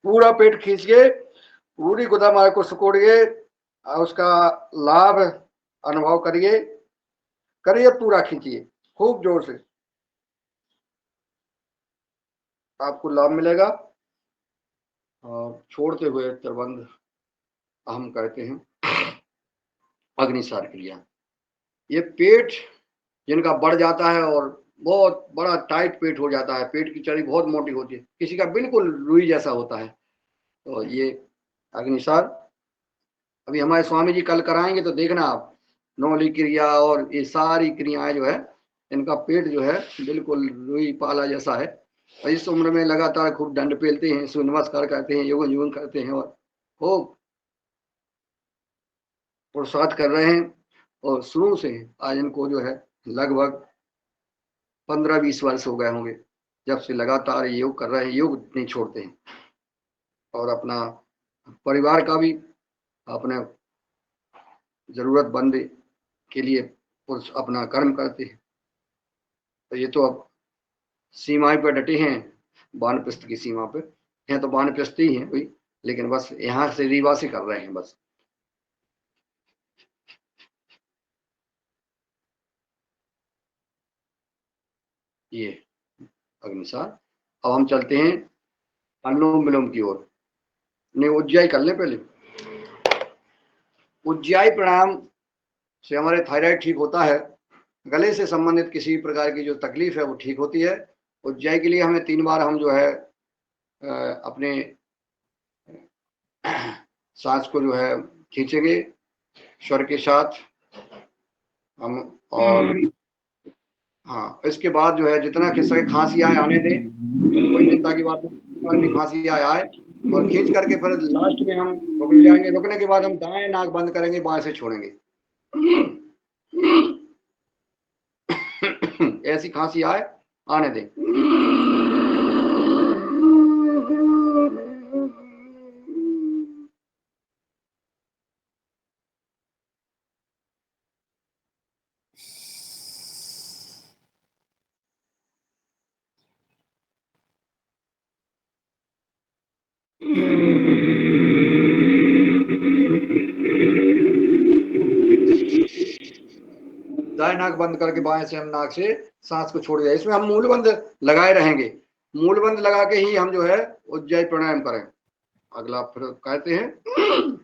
पूरा पेट खींचिए, पूरी गोदामारे को सिकोड़िए, उसका लाभ अनुभव करिए। करिए, पूरा खींचिए खूब जोर से, आपको लाभ मिलेगा। और छोड़ते हुए त्रिबंध हम कहते हैं अग्निसार क्रिया। ये पेट जिनका बढ़ जाता है और बहुत बड़ा टाइट पेट हो जाता है, पेट की चर्बी बहुत मोटी होती है, किसी का बिल्कुल रुई जैसा होता है, तो ये अग्निसार अभी हमारे स्वामी जी कल कराएंगे, तो देखना आप। नौली क्रिया और ये सारी क्रियाएं जो है, इनका पेट जो है बिल्कुल रुई पाला जैसा है। और इस उम्र में लगातार खूब दंड पेलते हैं, सूर्य नमस्कार करते हैं, योग जीवन करते हैं और खूब पुरुषार्थ कर रहे हैं। और शुरू से आज इनको जो है लगभग 15-20 वर्ष हो गए होंगे, जब से लगातार योग कर रहे हैं, योग नहीं छोड़ते हैं। और अपना परिवार का भी, अपने जरूरतमंद के लिए पुरुष अपना कर्म करते हैं। तो ये तो अब सीमाएं पर डटे हैं, वानप्रस्थ की सीमा पे हैं, तो वानप्रस्थ ही हैं कोई, लेकिन बस यहाँ से रीवा से कर रहे हैं बस। ये अग्निसार। अब हम चलते हैं अनुलोम विलोम की ओर। नहीं, उज्जाई कर लें पहले। उज्जाई प्राणायाम से हमारे थायराइड ठीक होता है, गले से संबंधित किसी प्रकार की जो तकलीफ है वो ठीक होती है। उज्जाई के लिए हमें 3 बार हम जो है अपने सांस को जो है खींचेंगे स्वर के साथ हम। और हाँ, इसके बाद जो है जितना खिंच सके खांसी आए आने दें, कोई चिंता की बात नहीं, भी खांसी आए और खींच करके फिर लास्ट में हम रुक जाएंगे। रुकने के बाद हम दाएं नाक बंद करेंगे, बाएं से छोड़ेंगे। ऐसी खांसी आए आने दें। दाएं नाक बंद करके बाएं से हम नाक से सांस को छोड़ दिया। इसमें हम मूलबंध लगाए रहेंगे, मूलबंध लगा के ही हम जो है उज्जाई प्राणायाम करें। अगला फिर कहते हैं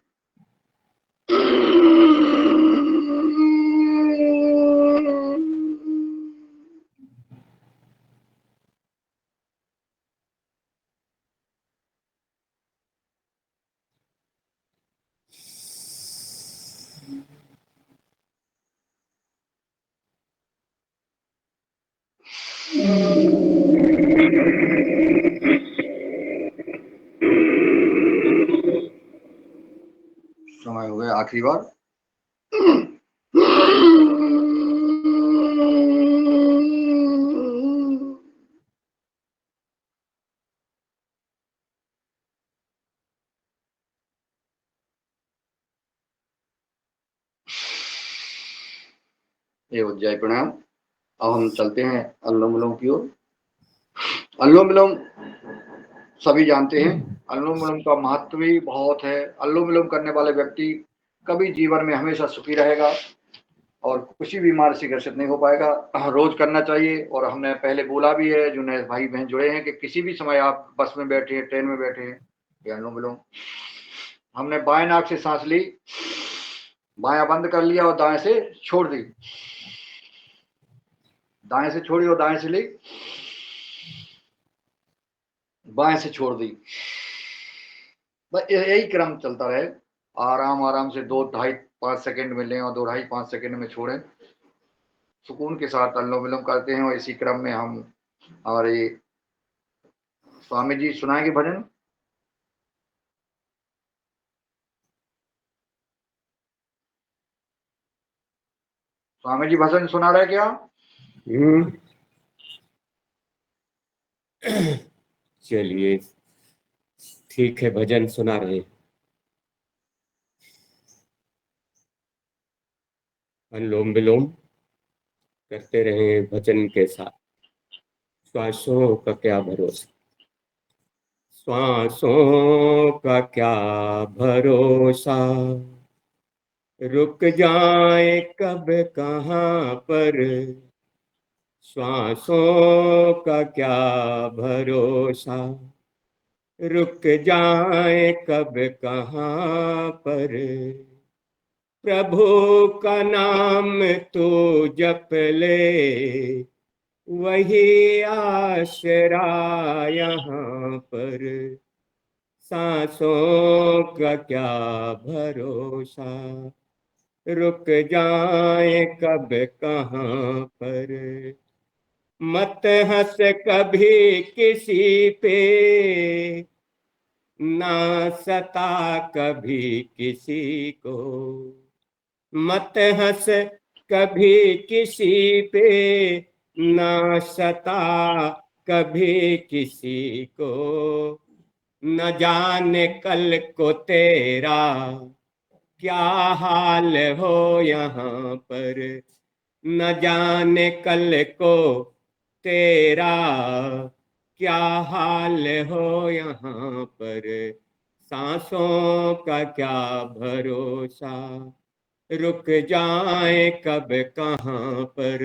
समय हो गया आखिरी बार। ये उज्जाई प्राणायाम। अब हम चलते हैं अनुलोम विलोम की ओर। अनुलोम विलोम सभी जानते हैं, अनुलोम विलोम का महत्व भी बहुत है। अनुलोम विलोम करने वाले व्यक्ति कभी जीवन में हमेशा सुखी रहेगा और किसी बीमारी से ग्रसित नहीं हो पाएगा। रोज करना चाहिए। और हमने पहले बोला भी है, जो नए भाई बहन जुड़े हैं, कि किसी भी समय आप बस में बैठे हैं, ट्रेन में बैठे हैं, ये अनुलोम विलोम। हमने बाएं नाक से सांस ली, बायां बंद कर लिया और दाएं से छोड़ दी, दाएं से छोड़ी और दाएं से ली, बाएं से छोड़ दी। बस यही क्रम चलता रहे। आराम आराम से 2, 2.5, 5 सेकंड में लें और 2, 2.5, 5 सेकंड में छोड़ें। सुकून के साथ अनुलोम विलोम करते हैं। और इसी क्रम में हम हमारे स्वामी जी सुनाएंगे भजन। स्वामी जी भजन सुना रहे क्या? चलिए ठीक है, भजन सुना रहे। अनुलोम विलोम करते रहे भजन के साथ। श्वासों का क्या भरोसा, श्वासों का क्या भरोसा, रुक जाए कब कहाँ पर, श्वासों का क्या भरोसा, रुक जाए कब कहाँ पर, प्रभु का नाम तू जप ले, वही आसरा यहाँ पर, सांसों का क्या भरोसा, रुक जाए कब कहाँ पर, मत हंस कभी किसी पे, ना सता कभी किसी को, मत हंस कभी किसी पे, ना सता कभी किसी को, न जाने कल को तेरा क्या हाल हो यहाँ पर, न जाने कल को तेरा क्या हाल हो यहाँ पर, सांसों का क्या भरोसा, रुक जाए कब कहाँ पर,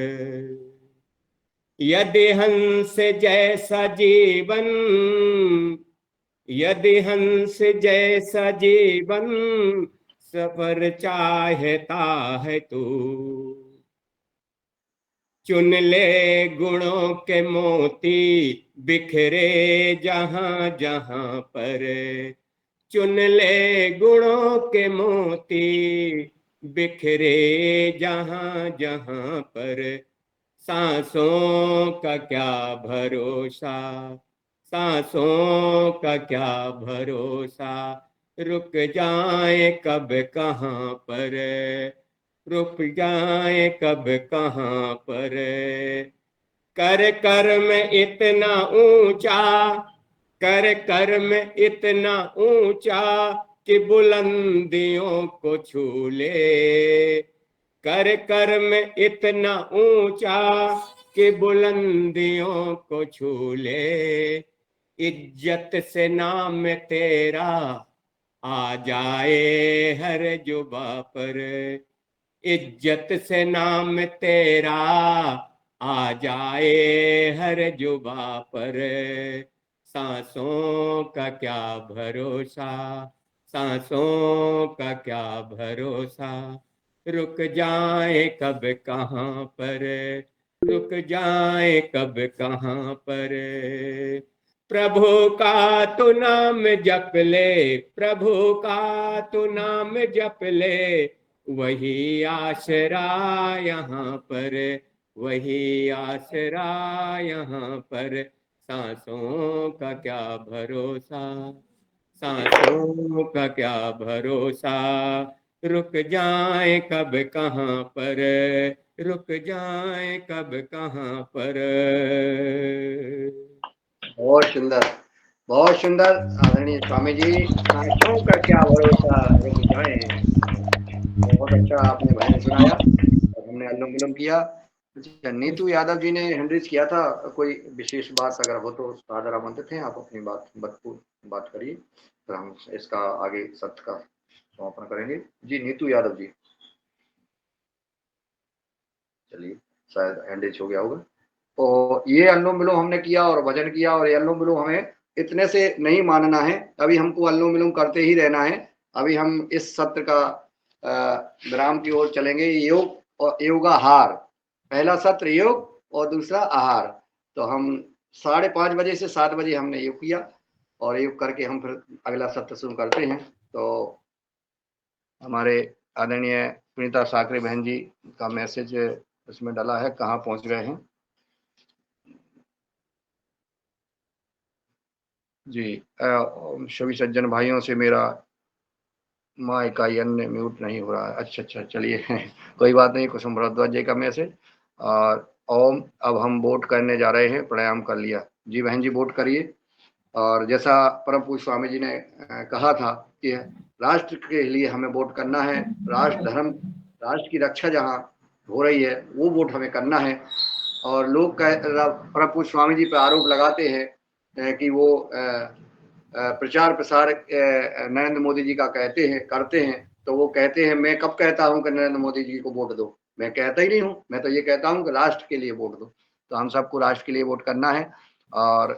यदि हंस जैसा जीवन, यदि हंस जैसा जीवन सफर चाहता है तू, चुन ले गुणों के मोती बिखरे जहां जहां पर, चुन ले गुणों के मोती बिखरे जहां जहां पर, सांसों का क्या भरोसा, सांसों का क्या भरोसा, रुक जाए कब कहाँ पर, रुक जाए कब कहाँ पर, कर कर में इतना ऊंचा, कर कर में इतना ऊंचा कि बुलंदियों को छू ले, कर कर में इतना ऊंचा कि बुलंदियों को छू ले, इज्जत से नाम तेरा आ जाए हर जुबा पर, इज्जत से नाम तेरा आ जाए हर जुबा पर, सांसों का क्या भरोसा, सांसों का क्या भरोसा, रुक जाए कब कहाँ पर, रुक जाए कब कहाँ पर, प्रभु का तू नाम जप ले, प्रभु का तू नाम जप ले, वही आसरा यहाँ पर, वही आसरा यहाँ पर, सांसों का क्या भरोसा, सांसों का क्या भरोसा, रुक जाए कब कहाँ पर, रुक जाए कब कहाँ पर। बहुत सुंदर, बहुत सुंदर आदरणीय स्वामी जी। सांसों का क्या भरोसा, रुक जाए। बहुत अच्छा आपने भजन सुनाया और हमने अनुलोम विलोम किया। अच्छा, नीतू यादव जी ने हैंड रेज किया था, कोई विशेष बात अगर हो तो सादर आमंत्रित हैं, आप अपनी बात करिए, फिर हम इसका आगे सत्र का समापन करेंगे। जी नीतू यादव जी, चलिए शायद हैंड रेज हो गया होगा। तो ये अनुलोम विलोम हमने किया और भजन किया, और ये अनुलोम विलोम हमें इतने से नहीं मानना है, अभी हमको अनुलोम विलोम करते ही रहना है। अभी हम इस सत्र का विराम की ओर चलेंगे। योग और योगाहार, पहला सत्र योग और दूसरा आहार। तो हम 5:30 बजे से 7 बजे हमने योग किया, और योग करके हम फिर अगला सत्र शुरू करते हैं। तो हमारे आदरणीय सुनीता साकरे बहन जी का मैसेज इसमें डाला है, कहाँ पहुंच गए हैं जी। सभी सज्जन भाइयों से मेरा माइक का अन्य म्यूट नहीं हो रहा है। अच्छा चलिए कोई बात नहीं। कुसुम भरद्वाज जी का मैसेज। और ओम, अब हम वोट करने जा रहे हैं, प्राणायाम कर लिया। जी बहन जी वोट करिए। और जैसा परम पूज्य स्वामी जी ने कहा था कि राष्ट्र के लिए हमें वोट करना है, राष्ट्र धर्म राष्ट्र की रक्षा जहाँ हो रही है वो वोट हमें करना है। और लोग परम पूज्य स्वामी जी पर आरोप लगाते हैं कि वो प्रचार प्रसार नरेंद्र मोदी जी का करते हैं। तो वो कहते हैं, मैं कब कहता हूं कि नरेंद्र मोदी जी को वोट दो? मैं कहता ही नहीं हूं, मैं तो ये कहता हूं कि राष्ट्र के लिए वोट दो। तो हम सबको राष्ट्र के लिए वोट करना है। और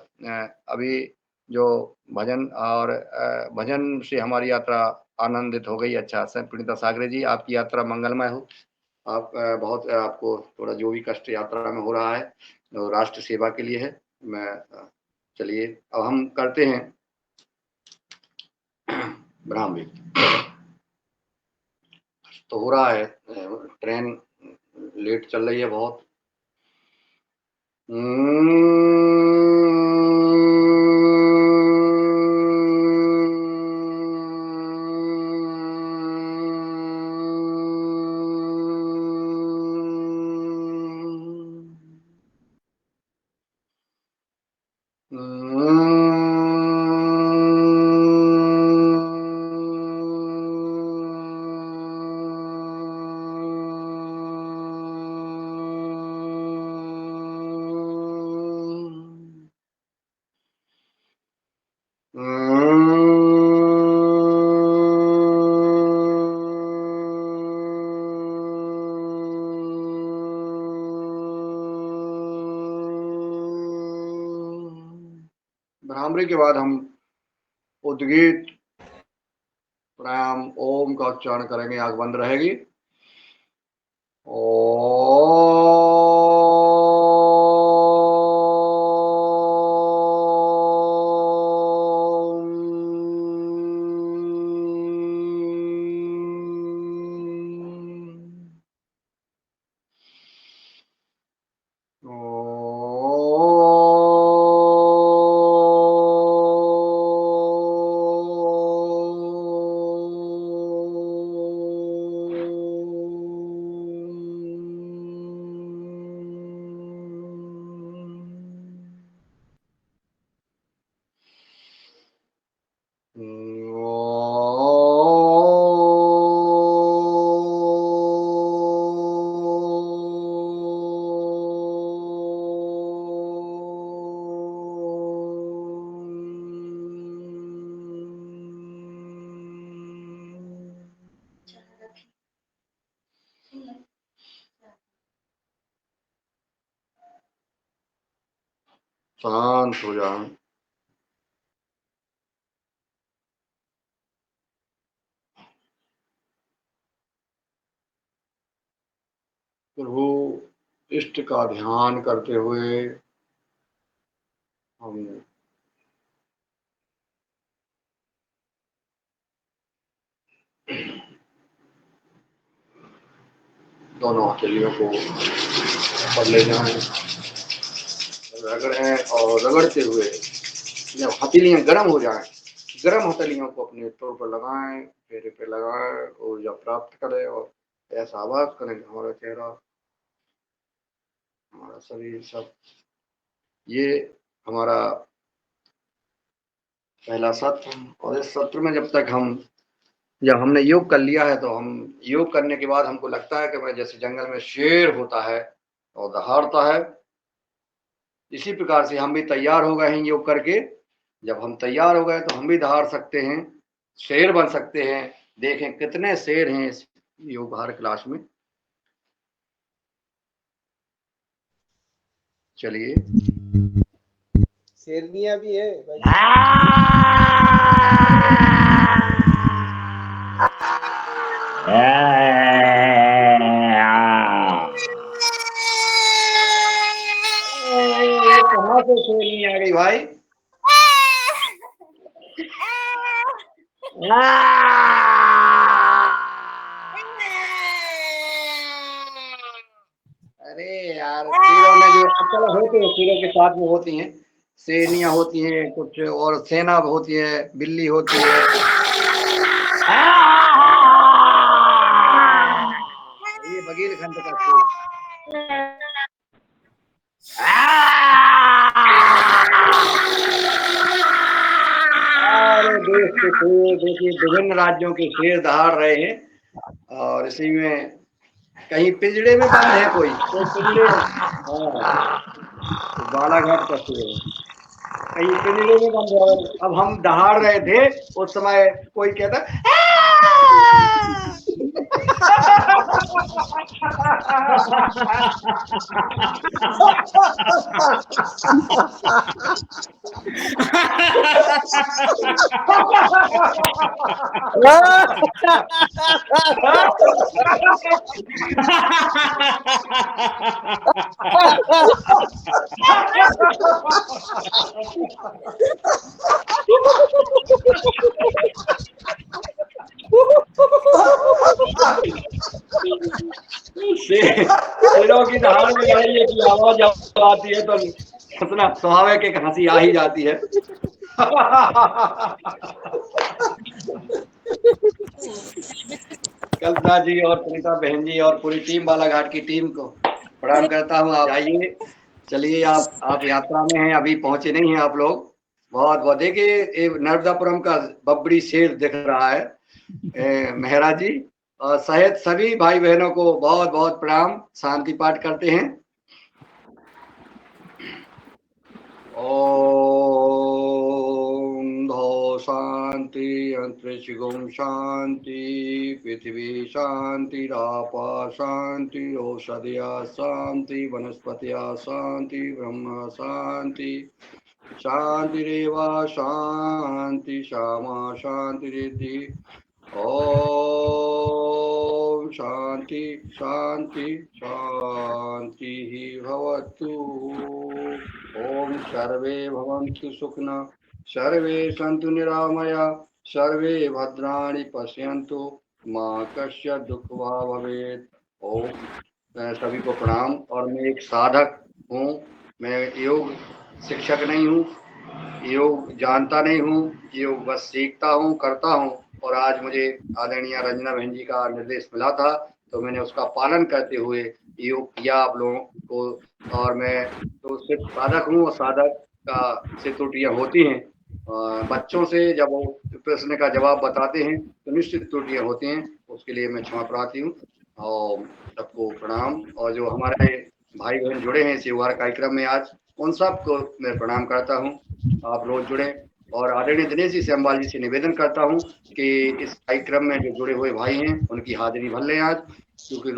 अभी जो भजन से हमारी यात्रा आनंदित हो गई। अच्छा, पुनीता सागरे जी, आपकी यात्रा मंगलमय हो। आप बहुत आपको थोड़ा जो भी कष्ट यात्रा में हो रहा है तो राष्ट्र सेवा के लिए है। मैं चलिए अब हम करते हैं ब्राह्मी। तो हो रहा है, ट्रेन लेट चल रही है बहुत। भ्रामरी के बाद हम उद्गीत प्राणायाम ओम का उच्चारण करेंगे। आंख बंद रहेगी। शांत हो जाएं। प्रभु इष्ट का ध्यान करते हुए हम दोनों हथेलियों को ऊपर ले जाएं, रगड़ें, और रगड़ते हुए जब हथेलियां गर्म हो जाएं, गर्म हथेलियों को अपने तौर पर लगाएं, चेहरे पे लगाएं, ऊर्जा प्राप्त करें, और ऐसा आवाज करें कि हमारा चेहरा, हमारा शरीर सब। ये हमारा पहला सत्र। और इस सत्र में जब हमने योग कर लिया है, तो हम योग करने के बाद हमको लगता है कि मैं जैसे जंगल में शेर होता है, और दहाड़ता है। इसी प्रकार से हम भी तैयार हो गए हैं योग करके। जब हम तैयार हो गए तो हम भी दहाड़ सकते हैं, शेर बन सकते हैं। देखें कितने शेर हैं इस योगहार क्लास में। चलिए, शेरनिया भी है भाई। ये कहाँ से शेरनी आ गई भाई? अरे यार, शेरों में जो चलो होते हैं, शेरों के साथ में होती हैं शेरनियाँ, होती हैं कुछ और सेना होती है, बिल्ली होती है। ये बघेलखंड का शेर। सारे देश के शेर देखिए, विभिन्न राज्यों के शेर दहाड़ रहे हैं। और इसी में कहीं पिंजड़े में बंद है, कोई पिंजड़े। हाँ, बालाघाट का शेर है, कहीं पिंजड़े में बंद है। अब हम दहाड़ रहे थे उस समय, कोई कहता शेरों की दहाड़ में लड़ाई की आवाज जब आती है तो अपना स्वाभाविक एक हंसी आ ही जाती है। कल्पना जी और सुनीता बहन जी और पूरी टीम बालाघाट की टीम को प्रणाम करता हूँ। आप आइए, चलिए, आप यात्रा में हैं, अभी पहुंचे नहीं हैं आप लोग। बहुत बहुत देखिए, नर्मदापुरम का बबड़ी शेर दिख रहा है मेहरा जी, और सहित सभी भाई बहनों को बहुत बहुत प्रणाम। शांति पाठ करते हैं। ओम धौ शांति, अंतरिक्ष गुम शांति, पृथ्वी शांति, रापा शांति, औषधिया शांति, वनस्पतिया शांति, ब्रह्म शांति, शांतिरेवा शांति, श्यामा शांति रिद्धि। ओम शांति शांति शांति ही भवतु। ओम सर्वे भवन्तु सुखिनः, सर्वे सन्तु निरामया, सर्वे भद्राणि पश्यन्तु, मां कस्य दुख वा भवेत्। ओम सभी को प्रणाम। और मैं एक साधक हूँ, मैं योग शिक्षक नहीं हूँ, योग जानता नहीं हूँ, योग बस सीखता हूँ, करता हूँ। और आज मुझे आदरणीय रंजना बहन जी का निर्देश मिला था तो मैंने उसका पालन करते हुए योग किया आप लोगों को। और मैं तो सिर्फ साधक हूँ, और साधक का से त्रुटियाँ होती हैं। बच्चों से जब वो प्रश्न का जवाब बताते हैं तो निश्चित त्रुटियाँ होती हैं, उसके लिए मैं क्षमा प्रार्थी हूँ। और सबको प्रणाम। और जो हमारे भाई बहन जुड़े हैं इस योगा कार्यक्रम में आज, उन सबको मैं प्रणाम करता हूँ। आप रोज जुड़े। और आदरणीय दिनेश जी सेमवाल जी से निवेदन करता हूँ कि इस कार्यक्रम में जो जुड़े हुए भाई हैं उनकी हाजिरी भर लें आज, क्योंकि